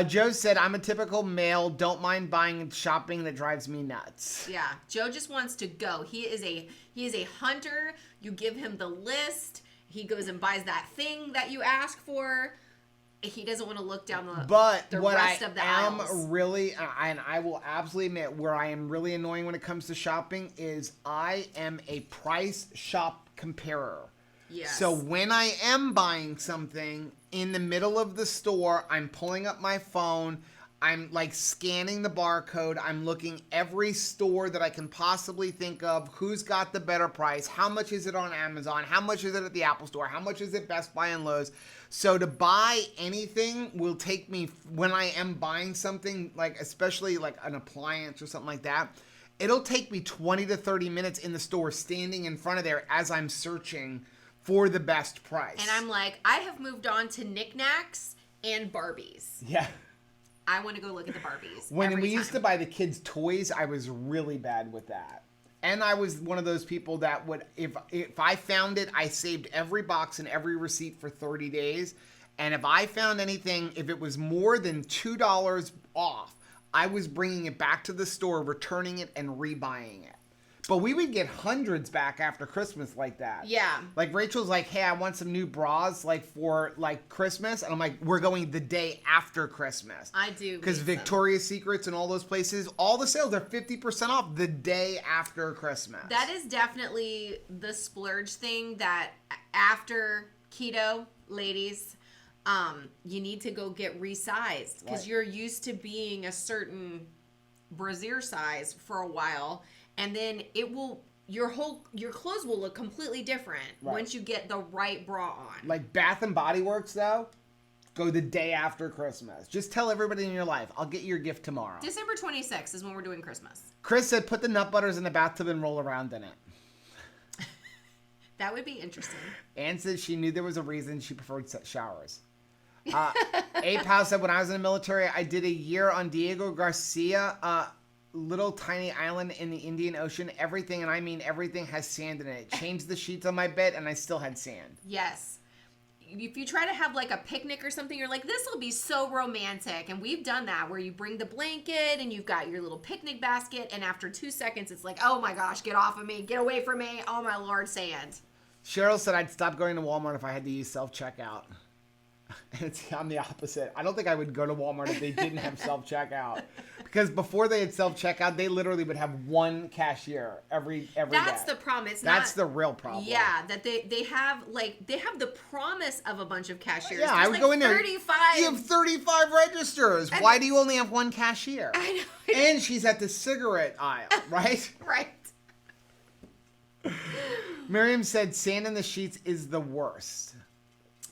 Joe said, I'm a typical male, don't mind buying and shopping, that drives me nuts. Yeah, Joe just wants to go. He is a hunter. You give him the list. He goes and buys that thing that you ask for. He doesn't want to look down the rest of the aisles. Really, and I will absolutely admit, where I am really annoying when it comes to shopping is I am a price shop comparer. Yes. So when I am buying something in the middle of the store, I'm pulling up my phone. I'm like scanning the barcode. I'm looking every store that I can possibly think of. Who's got the better price? How much is it on Amazon? How much is it at the Apple Store? How much is it Best Buy and Lowe's? So to buy anything will take me, when I am buying something, like especially like an appliance or something like that, it'll take me 20 to 30 minutes in the store standing in front of there as I'm searching for the best price. And I'm like, I have moved on to knickknacks and Barbies. Yeah. I want to go look at the Barbies. When we used to buy the kids' toys, I was really bad with that. And I was one of those people that would, if I found it, I saved every box and every receipt for 30 days. And if I found anything, if it was more than $2 off, I was bringing it back to the store, returning it, and rebuying it. But we would get hundreds back after Christmas like that. Yeah. Like Rachel's like, hey, I want some new bras like for like Christmas. And I'm like, we're going the day after Christmas. I do. Because Victoria's Secrets and all those places, all the sales are 50% off the day after Christmas. That is definitely the splurge thing that after keto, ladies, you need to go get resized. Because you're used to being a certain brassiere size for a while. And then your clothes will look completely different once you get the right bra on. Like Bath and Body Works, though, go the day after Christmas. Just tell everybody in your life, I'll get your gift tomorrow. December 26th is when we're doing Christmas. Chris said, put the nut butters in the bathtub and roll around in it. That would be interesting. Anne said she knew there was a reason she preferred showers. Ape House said, when I was in the military, I did a year on Diego Garcia, little tiny island in the Indian Ocean. Everything, and I mean everything, has sand in it. Changed the sheets on my bed and I still had sand. Yes. If you try to have like a picnic or something, you're like, this will be so romantic. And we've done that where you bring the blanket and you've got your little picnic basket. And after 2 seconds, it's like, oh my gosh, get off of me. Get away from me. Oh my Lord, sand. Cheryl said I'd stop going to Walmart if I had to use self-checkout. I'm the opposite. I don't think I would go to Walmart if they didn't have self-checkout. Because before they had self-checkout, they literally would have one cashier every That's day. the problem. That's the real problem. Yeah, that they have the promise of a bunch of cashiers. Yeah, There's I would go in there. 35. You have 35 registers. Why do you only have one cashier? I know. And she's at the cigarette aisle, right? Right. Miriam said sand in the sheets is the worst.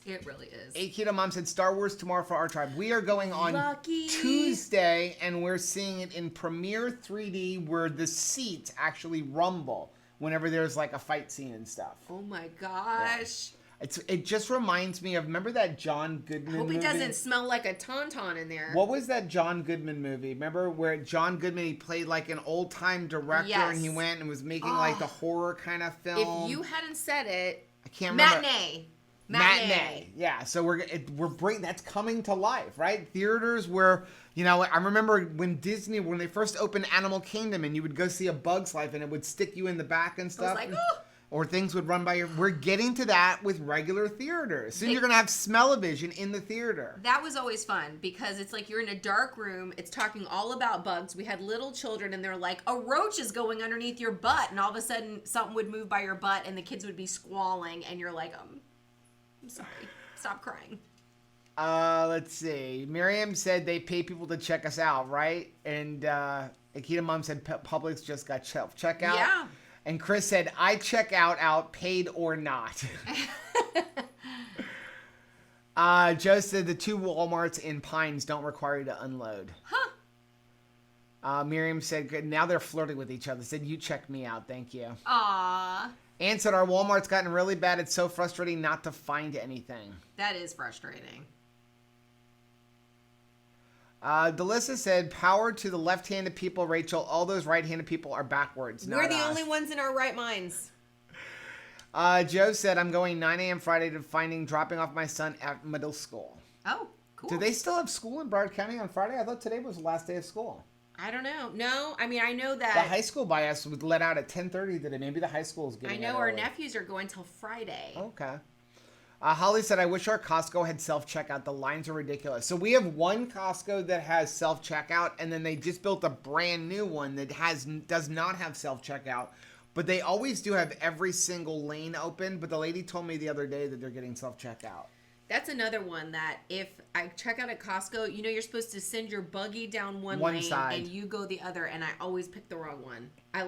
It really is. Keto Mom said Star Wars tomorrow for our tribe. We are going on Tuesday, and we're seeing it in Premiere 3D where the seats actually rumble whenever there's like a fight scene and stuff. Oh my gosh. Yeah. It just reminds me of, remember that John Goodman movie? Hope it doesn't smell like a tauntaun in there. What was that John Goodman movie? Remember where John Goodman, he played like an old-time director and he went and was making like the horror kind of film? If you hadn't said it, I can't remember. Matinee. Yeah, so we're bringing, that's coming to life, right? Theaters where, I remember when Disney, when they first opened Animal Kingdom and you would go see A Bug's Life and it would stick you in the back and stuff. I was like, oh. Or things would run by your, we're getting to that with regular theaters. Soon you're going to have smell-o-vision in the theater. That was always fun because it's like you're in a dark room. It's talking all about bugs. We had little children and they're like, a roach is going underneath your butt. And all of a sudden something would move by your butt and the kids would be squalling and you're like, I'm sorry. Stop crying. Let's see. Miriam said they pay people to check us out, right? And Akita Mom said Publix just got self-checkout. Yeah. And Chris said, I check out, paid or not. Joe said the 2 Walmarts in Pines don't require you to unload. Huh. Miriam said, now they're flirting with each other. Said, you check me out. Thank you. Aww. Ann said, our Walmart's gotten really bad. It's so frustrating not to find anything. That is frustrating. Delissa said, power to the left-handed people, Rachel. All those right-handed people are backwards. We're the only ones in our right minds. Joe said, I'm going 9 a.m. Friday to dropping off my son at middle school. Oh, cool. Do they still have school in Broward County on Friday? I thought today was the last day of school. I don't know. No, I mean, I know that. The high school by us was let out at 10:30 today. Maybe the high school is getting I know our nephews are going till Friday. Okay. Holly said, I wish our Costco had self-checkout. The lines are ridiculous. So we have one Costco that has self-checkout, and then they just built a brand new one that does not have self-checkout. But they always do have every single lane open. But the lady told me the other day that they're getting self-checkout. That's another one that if I check out at Costco, you're supposed to send your buggy down one lane side. and you go the other, and I always pick the wrong one. I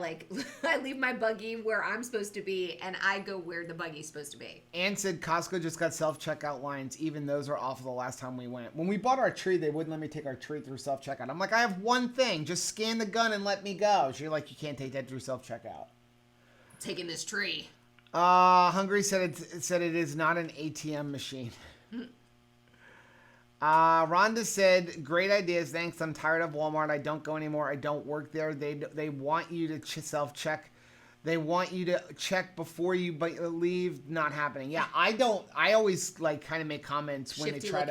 leave my buggy where I'm supposed to be, and I go where the buggy's supposed to be. Ann said Costco just got self-checkout lines. Even those are awful the last time we went. When we bought our tree, they wouldn't let me take our tree through self-checkout. I'm like, I have one thing. Just scan the gun and let me go. She's like, you can't take that through self-checkout. Taking this tree. Hungry said it is not an ATM machine. Rhonda said, great ideas, thanks. I'm tired of Walmart. I don't go anymore. I don't work there. They want you to self-check. They want you to check before you leave. Not happening. Yeah, I don't. I always kind of make comments when they try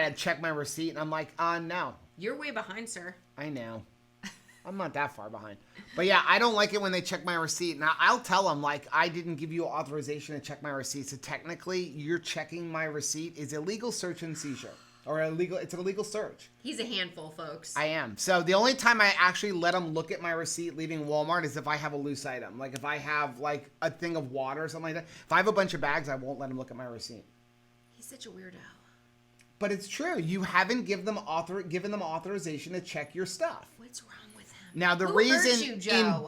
to check my receipt, and I'm like, no. You're way behind, sir. I know. I'm not that far behind. But yeah, I don't like it when they check my receipt. Now, I'll tell them, I didn't give you authorization to check my receipt. So technically, you're checking my receipt is illegal search and seizure. It's an illegal search. He's a handful, folks. I am. So the only time I actually let them look at my receipt leaving Walmart is if I have a loose item. Like if I have a thing of water or something like that. If I have a bunch of bags, I won't let them look at my receipt. He's such a weirdo. But it's true. You haven't given them authorization to check your stuff. What's wrong with him? Now the Who reason hurt you, Joe?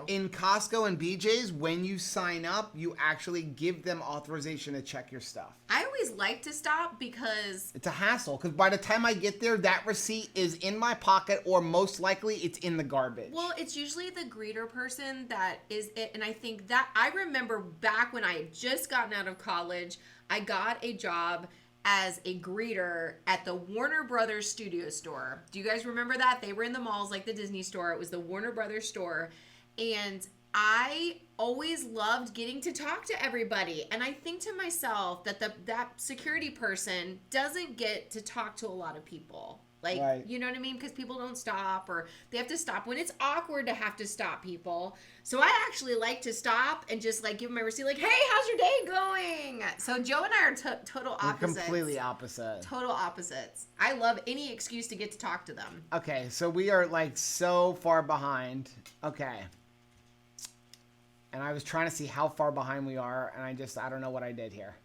in Costco and BJ's, when you sign up, you actually give them authorization to check your stuff. I always like to stop because it's a hassle. Because by the time I get there, that receipt is in my pocket, or most likely it's in the garbage. Well, it's usually the greeter person that is it, and I think that I remember back when I had just gotten out of college, I got a job as a greeter at the Warner Brothers studio store. Do you guys remember that? They were in the malls like the Disney store. It was the Warner Brothers store. And I always loved getting to talk to everybody. And I think to myself that that security person doesn't get to talk to a lot of people. Right. You know what I mean? Because people don't stop, or they have to stop when it's awkward to have to stop people. So I actually like to stop and just give them my receipt, hey, how's your day going? So Joe and I are total opposites. We're completely opposite. Total opposites. I love any excuse to get to talk to them. Okay, so we are so far behind. Okay. And I was trying to see how far behind we are, and I don't know what I did here.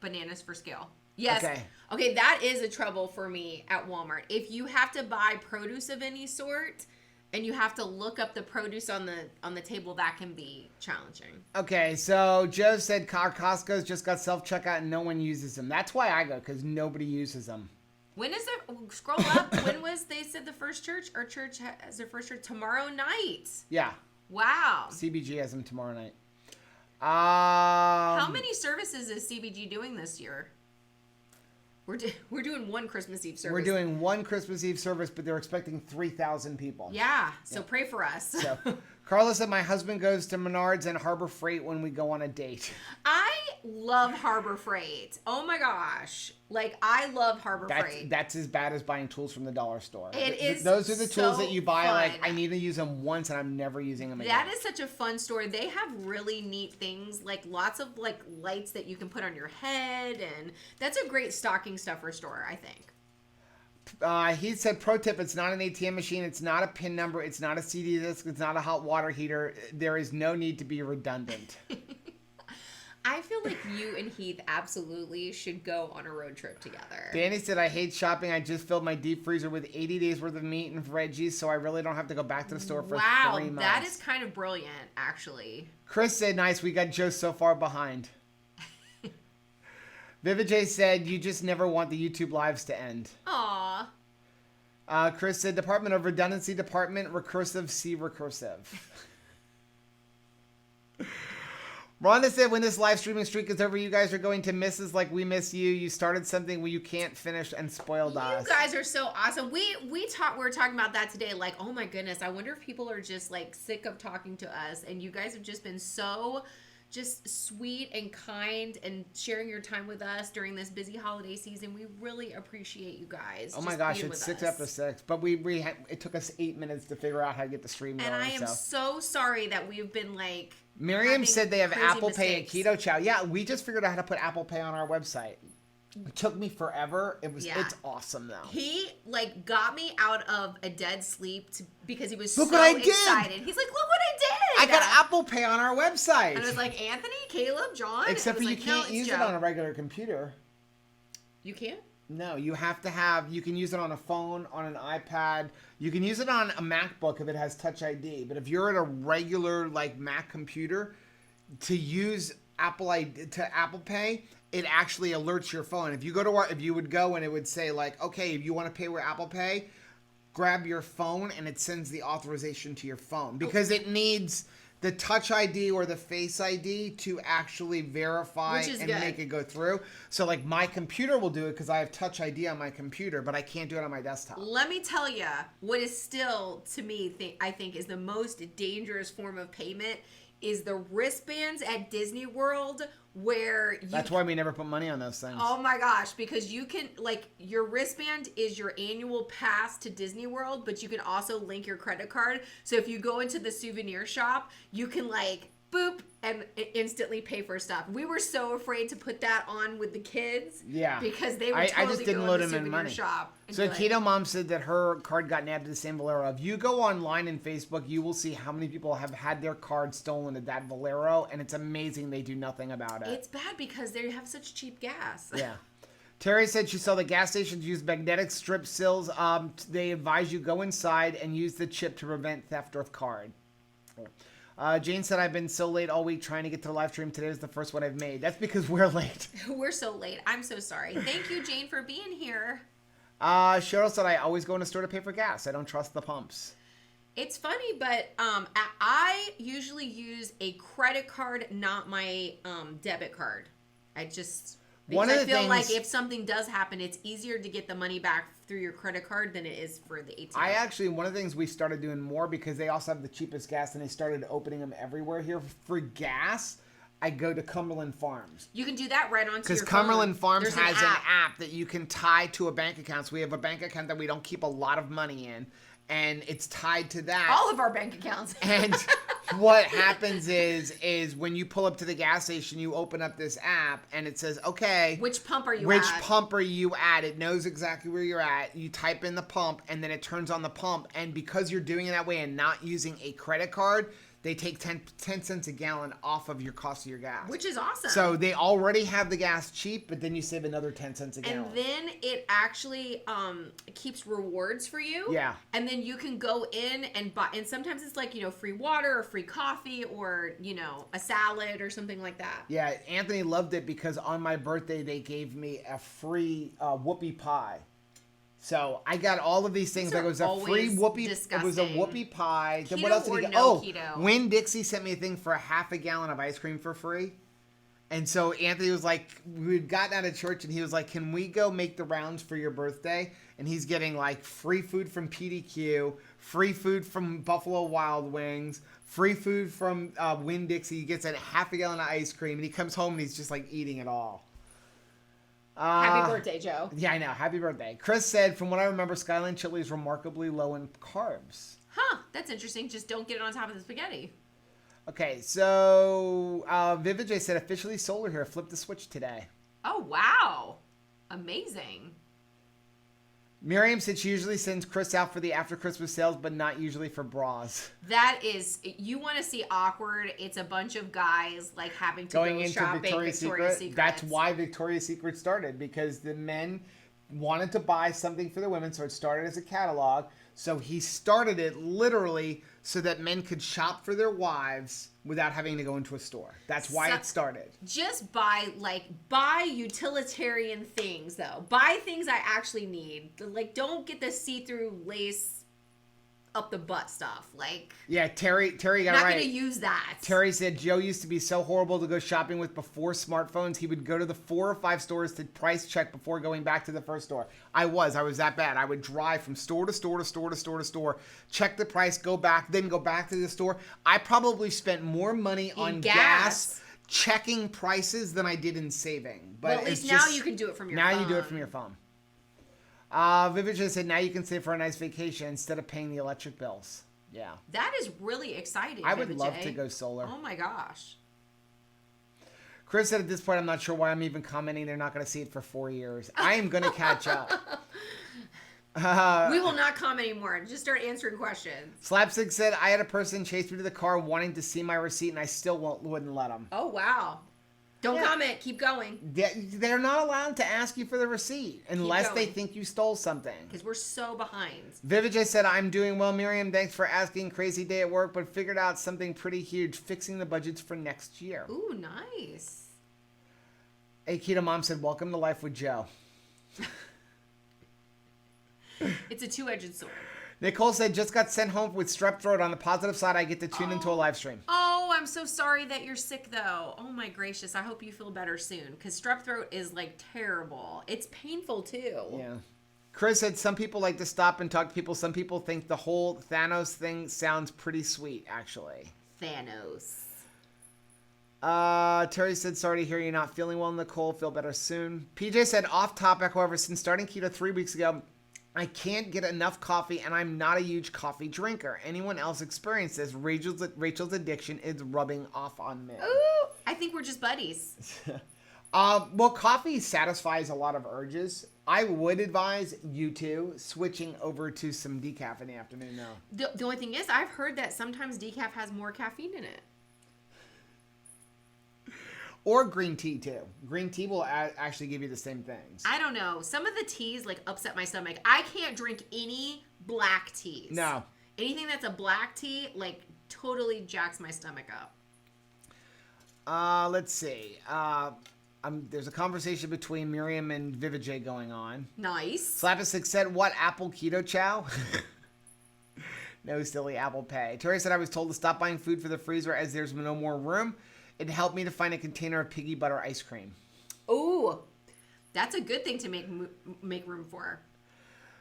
Bananas for scale. Yes. Okay, that is a trouble for me at Walmart. If you have to buy produce of any sort and you have to look up the produce on the table, that can be challenging. Okay, so Joe said Costco's just got self-checkout and no one uses them. That's why I go, because nobody uses them. When is it? Scroll up. When was they said the first church? Our church has their first church tomorrow night. Yeah. Wow. CBG has them tomorrow night. How many services is CBG doing this year? We're doing one Christmas Eve service. We're doing one Christmas Eve service, but they're expecting 3,000 people. Yeah, so pray for us. So, Carla said, my husband goes to Menards and Harbor Freight when we go on a date. I love Harbor Freight. Oh my gosh. I love Harbor Freight. That's as bad as buying tools from the dollar store. Those are the tools that you buy, fun. I need to use them once and I'm never using them again. That is such a fun store. They have really neat things, lots of lights that you can put on your head, and that's a great stocking stuffer store, I think. He said, pro tip, it's not an ATM machine, it's not a PIN number, it's not a CD disc, it's not a hot water heater. There is no need to be redundant. I feel like you and Heath absolutely should go on a road trip together. Danny said, I hate shopping. I just filled my deep freezer with 80 days worth of meat and veggies, so I really don't have to go back to the store for 3 months. Wow, that is kind of brilliant, actually. Chris said, nice, we got Joe so far behind. Vivid J said, you just never want the YouTube lives to end. Aww. Chris said, Department of Redundancy Department, recursive, see recursive. Rhonda said, when this live streaming streak is over, you guys are going to miss us like we miss you. You started something where you can't finish and spoiled us. You guys are so awesome. We were talking about that today. Like, oh my goodness, I wonder if people are just like sick of talking to us. And you guys have just been so just sweet and kind and sharing your time with us during this busy holiday season. We really appreciate you guys. Oh my gosh, it's 6 after 6. But it took us 8 minutes to figure out how to get the stream going. And I am so sorry that we've been like... Miriam said they have Apple mistakes. Pay and Keto Chow. Yeah, we just figured out how to put Apple Pay on our website. It took me forever. It's awesome though. He like got me out of a dead sleep because he was look so what I did. excited. He's like, look what I did. I got Apple Pay on our website. And I was like, Anthony, Caleb, John. Except for you like, can't use it on a regular computer. You can't? No, you have to have, you can use it on a phone, on an iPad. You can use it on a MacBook if it has Touch ID. But if you're at a regular like Mac computer, to use Apple Pay, it actually alerts your phone. If you go to if you would go and it would say like, okay, if you want to pay with Apple Pay, grab your phone and it sends the authorization to your phone because it needs the Touch ID or the Face ID to actually verify and make it go through. So like my computer will do it because I have Touch ID on my computer, but I can't do it on my desktop. Let me tell you what is still, to me, I think is the most dangerous form of payment is the wristbands at Disney World where you... That's why we never put money on those things. Oh my gosh, because you can, like, your wristband is your annual pass to Disney World, but you can also link your credit card. So if you go into the souvenir shop, you can, like, boop, and instantly pay for stuff. We were so afraid to put that on with the kids. Yeah. Because they would totally I just didn't go load in the them in souvenir money. shop. So Keto Mom said that her card got nabbed at the same Valero. If you go online in Facebook, you will see how many people have had their card stolen at that Valero, and it's amazing they do nothing about it. It's bad because they have such cheap gas. Yeah. Terry said she saw the gas stations use magnetic strip seals. They advise you go inside and use the chip to prevent theft of card. Jane said, I've been so late all week trying to get to the live stream. Today is the first one I've made. That's because we're late. We're so late. I'm so sorry. Thank you, Jane, for being here. Cheryl said, I always go in a store to pay for gas. I don't trust the pumps. It's funny, but I usually use a credit card, not my debit card. I feel like if something does happen, it's easier to get the money back through your credit card than it is for the ATM. One of the things we started doing more because they also have the cheapest gas and they started opening them everywhere here. For gas, I go to Cumberland Farms. You can do that right onto your phone. Because Cumberland Farms has an app that you can tie to a bank account. So we have a bank account that we don't keep a lot of money in. And it's tied to that. All of our bank accounts. And what happens is when you pull up to the gas station, you open up this app and it says, okay. Which pump are you at? Which pump are you at? It knows exactly where you're at. You type in the pump and then it turns on the pump. And because you're doing it that way and not using a credit card, they take 10 cents a gallon off of your cost of your gas. Which is awesome. So they already have the gas cheap, but then you save another 10 cents a gallon. And then it actually keeps rewards for you. Yeah. And then you can go in and buy, and sometimes it's like, free water or free coffee or, a salad or something like that. Yeah, Anthony loved it because on my birthday, they gave me a free whoopie pie. So I got all of these things. Like it was a free whoopie. Disgusting. It was a whoopie pie. Keto what else did or he get? no keto? Win Dixie sent me a thing for a half a gallon of ice cream for free. And so Anthony was like, we'd gotten out of church and he was like, can we go make the rounds for your birthday? And he's getting like free food from PDQ, free food from Buffalo Wild Wings, free food from Win Dixie. He gets a half a gallon of ice cream and he comes home and he's just like eating it all. Happy birthday, Joe. Yeah, I know. Happy birthday. Chris said, from what I remember, Skyline chili is remarkably low in carbs. Huh. That's interesting. Just don't get it on top of the spaghetti. Okay, so Vivid J said, officially solar here. Flip the switch today. Oh, wow. Amazing. Miriam said she usually sends Chris out for the after Christmas sales, but not usually for bras. That is, you want to see awkward. It's a bunch of guys like having to Going go into shopping. Victoria's Secret. That's why Victoria's Secret started, because the men wanted to buy something for the women, so it started as a catalog. So he started it literally so that men could shop for their wives without having to go into a store. That's why it started. Just buy utilitarian things though. Buy things I actually need. Like, don't get the see-through lace up the butt stuff. Like, yeah, Terry got it right. Not gonna use that. Terry said Joe used to be so horrible to go shopping with before smartphones. He would go to the 4 or 5 stores to price check before going back to the first store. I was that bad. I would drive from store to store to store to store to store, check the price, go back, then go back to the store. I probably spent more money on gas checking prices than I did in saving. But well, at least now you can do it from your phone. Now you do it from your phone. Vivid just said, now you can save for a nice vacation instead of paying the electric bills. Yeah. That is really exciting. I would love to go solar. Oh my gosh. Chris said, at this point, I'm not sure why I'm even commenting. They're not going to see it for 4 years. I am going to catch up. We will not comment anymore. Just start answering questions. Slapstick said, I had a person chase me to the car wanting to see my receipt, and I still wouldn't let them. Oh, wow. Don't comment. Keep going. They're not allowed to ask you for the receipt unless they think you stole something. Because we're so behind. Vivid just said, I'm doing well, Miriam. Thanks for asking. Crazy day at work, but figured out something pretty huge. Fixing the budgets for next year. Ooh, nice. Hey, Keto Mom said, welcome to Life with Joe. It's a two-edged sword. Nicole said, just got sent home with strep throat. On the positive side, I get to tune into a live stream. Oh, I'm so sorry that you're sick, though. Oh, my gracious. I hope you feel better soon, because strep throat is, like, terrible. It's painful, too. Yeah. Chris said, some people like to stop and talk to people. Some people think the whole Thanos thing sounds pretty sweet, actually. Thanos. Terry said, sorry to hear you're not feeling well, Nicole. Feel better soon. PJ said, off topic, however, since starting keto 3 weeks ago, I can't get enough coffee, and I'm not a huge coffee drinker. Anyone else experience this? Rachel's addiction is rubbing off on me. Ooh, I think we're just buddies. Well, coffee satisfies a lot of urges. I would advise you two switching over to some decaf in the afternoon now. The only thing is, I've heard that sometimes decaf has more caffeine in it. Or green tea, too. Green tea will actually give you the same things. I don't know. Some of the teas, like, upset my stomach. I can't drink any black teas. No. Anything that's a black tea, like, totally jacks my stomach up. Let's see. There's a conversation between Miriam and Vivid J going on. Nice. Slapstick said, what, apple keto chow? No silly Apple Pay. Terry said, I was told to stop buying food for the freezer as there's no more room. It helped me to find a container of piggy butter ice cream. Ooh, that's a good thing to make room for.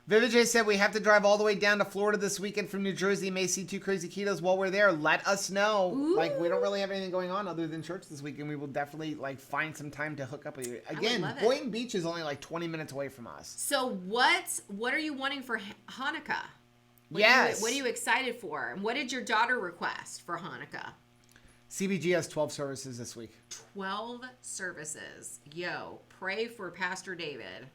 Vivid J said, we have to drive all the way down to Florida this weekend from New Jersey. May see 2 Crazy Ketos while we're there. Let us know. Ooh. Like, we don't really have anything going on other than church this weekend. We will definitely, like, find some time to hook up with you. Again, Boynton Beach is only, like, 20 minutes away from us. So what are you wanting for Hanukkah? What are you excited for? And what did your daughter request for Hanukkah? CBG has 12 services this week. 12 services. Yo, pray for Pastor David.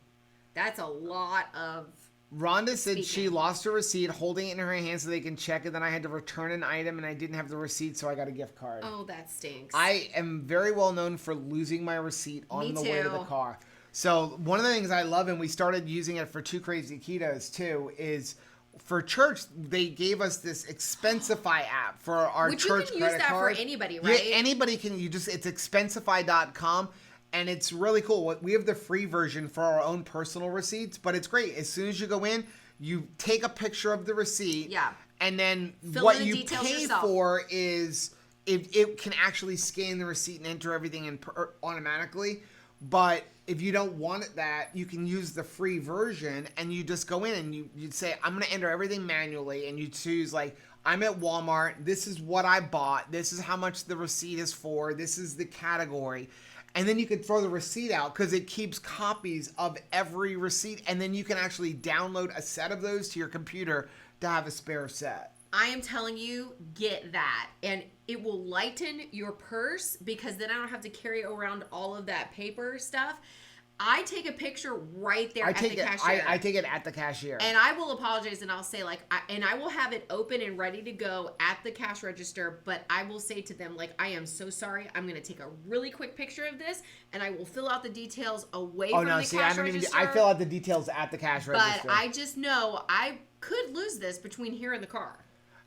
That's a lot of Rhonda said she lost her receipt, holding it in her hand so they can check it. Then I had to return an item, and I didn't have the receipt, so I got a gift card. Oh, that stinks. I am very well known for losing my receipt on the way to the car. So one of the things I love, and we started using it for 2 Crazy Ketos too, is for church, they gave us this Expensify app for our church credit card. Which you can use that for anybody, right? Yeah, anybody can. It's Expensify.com, and it's really cool. We have the free version for our own personal receipts, but it's great. As soon as you go in, you take a picture of the receipt. Yeah. And then what you pay for is it can actually scan the receipt and enter everything in automatically. But if you don't want that, you can use the free version, and you just go in and you'd say, I'm going to enter everything manually, and you choose, like, I'm at Walmart, this is what I bought, this is how much the receipt is for, this is the category, and then you can throw the receipt out because it keeps copies of every receipt, and then you can actually download a set of those to your computer to have a spare set. I am telling you, get that. And it will lighten your purse because then I don't have to carry around all of that paper stuff. I take a picture right there at the cashier. I take it at the cashier. And I will apologize and I'll say like, I will have it open and ready to go at the cash register, but I will say to them like, I am so sorry. I'm going to take a really quick picture of this and I will fill out the details away from the cash register. I fill out the details at the cash register. But I just know I could lose this between here and the car.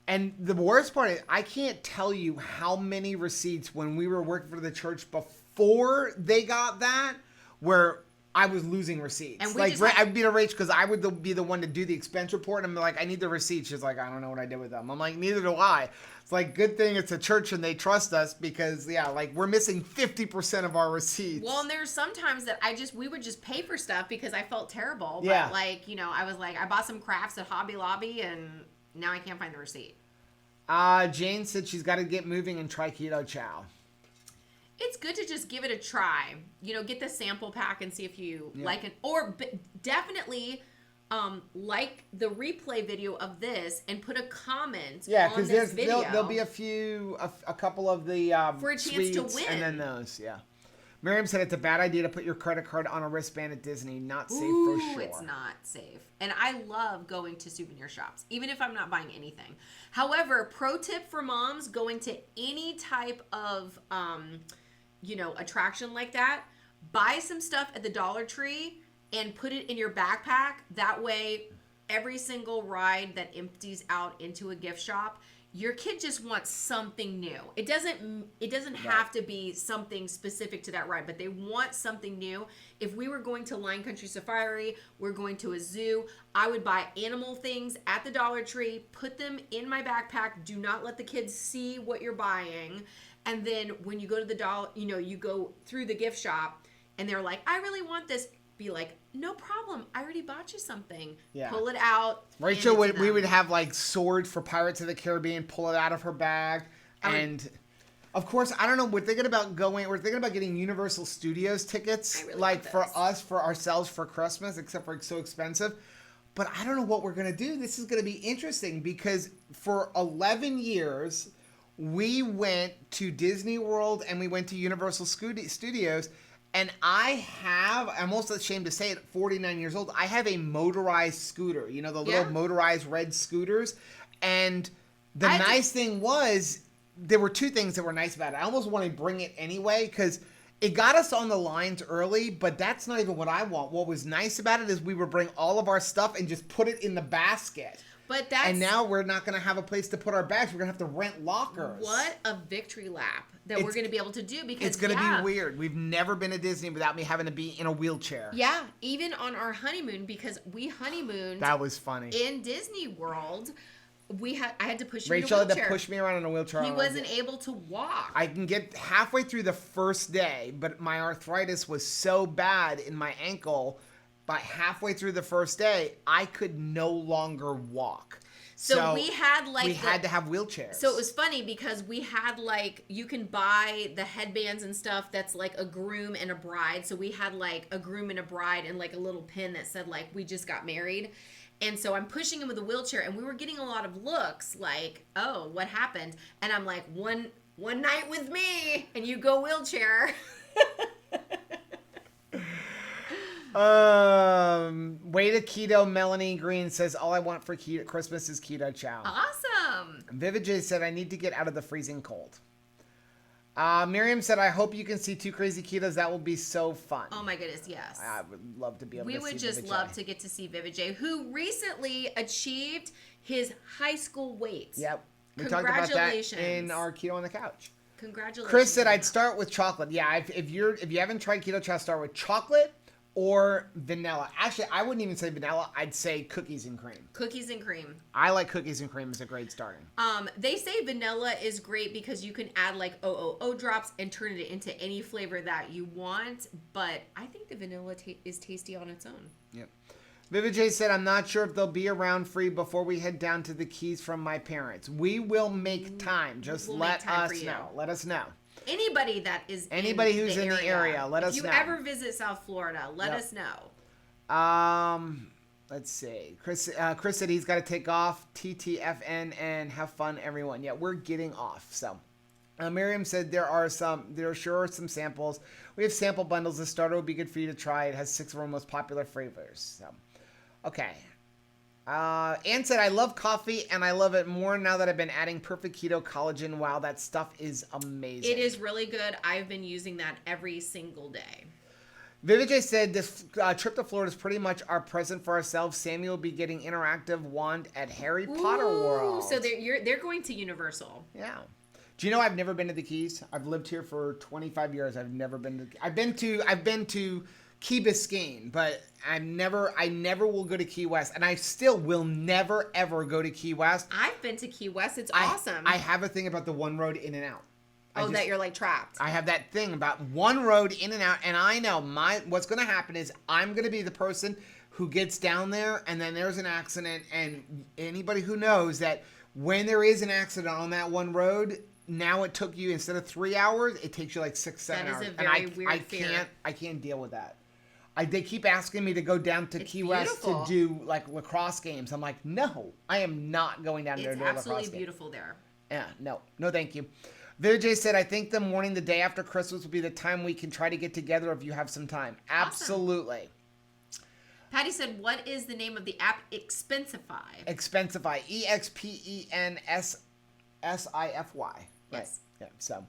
And the worst part is I can't tell you how many receipts when we were working for the church before they got that, where I was losing receipts. And I'd be to Rach because I would be the one to do the expense report. And I'm like, I need the receipts. She's like, I don't know what I did with them. I'm like, neither do I. It's like, good thing it's a church and they trust us because, we're missing 50% of our receipts. Well, and there's sometimes that we would just pay for stuff because I felt terrible. But I was like, I bought some crafts at Hobby Lobby and now I can't find the receipt. Jane said she's got to get moving and try keto chow. It's good to just give it a try. Get the sample pack and see if you like it. Or definitely like the replay video of this and put a comment on this video. There'll be a couple of the for a chance to win. And then those, Miriam said it's a bad idea to put your credit card on a wristband at Disney. Not safe for sure. It's not safe. And I love going to souvenir shops, even if I'm not buying anything. However, pro tip for moms going to any type of attraction like that, buy some stuff at the Dollar Tree and put it in your backpack. That way, every single ride that empties out into a gift shop, your kid just wants something new. It doesn't have to be something specific to that ride, but they want something new. If we were going to Lion Country Safari, we're going to a zoo, I would buy animal things at the Dollar Tree, put them in my backpack. Do not let the kids see what you're buying. And then when you go to the you go through the gift shop and they're like, I really want this. Be like, no problem. I already bought you something. Yeah. Pull it out. Rachel, we would have like swords for Pirates of the Caribbean, pull it out of her bag. And of course, I don't know. We're thinking about getting Universal Studios tickets, for ourselves for Christmas, except for it's so expensive. But I don't know what we're going to do. This is going to be interesting because for 11 years, we went to Disney World and we went to Universal Studios. And I'm almost ashamed to say it, 49 years old, I have a motorized scooter. The little motorized red scooters. And the nice thing was, there were two things that were nice about it. I almost want to bring it anyway because it got us on the lines early, but that's not even what I want. What was nice about it is we would bring all of our stuff and just put it in the basket. And now we're not going to have a place to put our bags. We're going to have to rent lockers. What a victory lap that we're going to be able to do because it's going to be weird. We've never been to Disney without me having to be in a wheelchair. Yeah, even on our honeymoon because we honeymooned. That was funny. In Disney World, I had to push him Rachel in a wheelchair. had to push me around in a wheelchair. He wasn't able to walk. I can get halfway through the first day, but my arthritis was so bad in my ankle. By halfway through the first day, I could no longer walk. So we had had to have wheelchairs. So it was funny because we had you can buy the headbands and stuff that's like a groom and a bride. So we had a groom and a bride and a little pin that said we just got married. And so I'm pushing him with a wheelchair and we were getting a lot of looks like, oh, what happened? And I'm like, one night with me and you go wheelchair. Way to keto. Melanie Green says all I want for Christmas is keto chow. Awesome. Vivid J said I need to get out of the freezing cold. Miriam said I hope you can see 2 Crazy Ketos. That will be so fun. Oh my goodness, yes. I would love to be able to see. We would just love to get to see Vivid J, who recently achieved his high school weight. Yep. We talked about that in our Keto on the Couch. Congratulations. Chris said I'd start with chocolate. Yeah, if you haven't tried keto chow, start with chocolate or vanilla. Actually, I wouldn't even say vanilla. I'd say cookies and cream. Cookies and cream. I like cookies and cream as a great starting. They say vanilla is great because you can add OOO drops and turn it into any flavor that you want. But I think the vanilla is tasty on its own. Yep. Vivid J said, I'm not sure if they'll be around free before we head down to the Keys from my parents. We will make time. Just let us know. Let us know. Anybody that is who's in the area, let us know. If you ever visit South Florida, let us know. Let's see. Chris said he's got to take off. TTFN and have fun, everyone. Yeah, we're getting off. So Miriam said there sure are some samples. We have sample bundles. The starter would be good for you to try. It has 6 of our most popular flavors. So, okay. Ann said, I love coffee and I love it more now that I've been adding Perfect Keto Collagen. Wow, that stuff is amazing. It is really good. I've been using that every single day. Vivijay said this trip to Florida is pretty much our present for ourselves. Sammy will be getting interactive wand at Harry Potter World. So they're going to Universal. Yeah. Do you know I've never been to the Keys? I've lived here for 25 years. I've never been to. I've been to Key Biscayne, but I never will go to Key West, and I still will never ever go to Key West. I've been to Key West. It's awesome. I have a thing about the one road in and out. That you're like trapped. I have that thing about one road in and out, and I know what's going to happen is I'm going to be the person who gets down there, and then there's an accident, and anybody who knows that when there is an accident on that one road, now it took you, instead of 3 hours, it takes you like 6-7 hours. That is a very weird fear. I can't deal with that. They keep asking me to go down to Key West to do like lacrosse games. I'm like, no, I am not going down there to do a lacrosse game. It's absolutely beautiful there. Yeah, no, thank you. Vijay said, I think the morning, the day after Christmas will be the time we can try to get together if you have some time. Absolutely. Awesome. Patty said, what is the name of the app? Expensify. Expensify. EXPENSSIFY. Yes. Right. Yeah, so.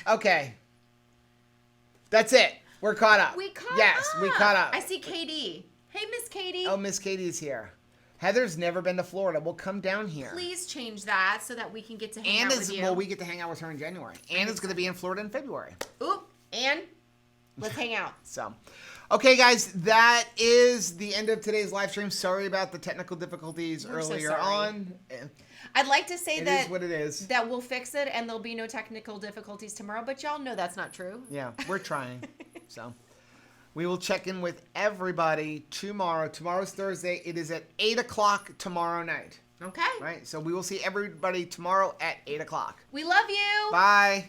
Okay. That's it. We're caught up. We caught up. Yes, we caught up. I see Katie. Hey, Miss Katie. Oh, Miss Katie's here. Heather's never been to Florida. We'll come down here. Please change that so that we can get to hang out with you. Well, we get to hang out with her in January. Anna's going to be in Florida in February. Oop, and let's hang out. So, okay, guys, that is the end of today's live stream. Sorry about the technical difficulties earlier on. I'd like to say that it is what it is. That we'll fix it and there'll be no technical difficulties tomorrow, but y'all know that's not true. Yeah, we're trying. So, we will check in with everybody tomorrow. Tomorrow's Thursday. It is at 8 o'clock tomorrow night. Okay. Right? So, we will see everybody tomorrow at 8 o'clock. We love you. Bye.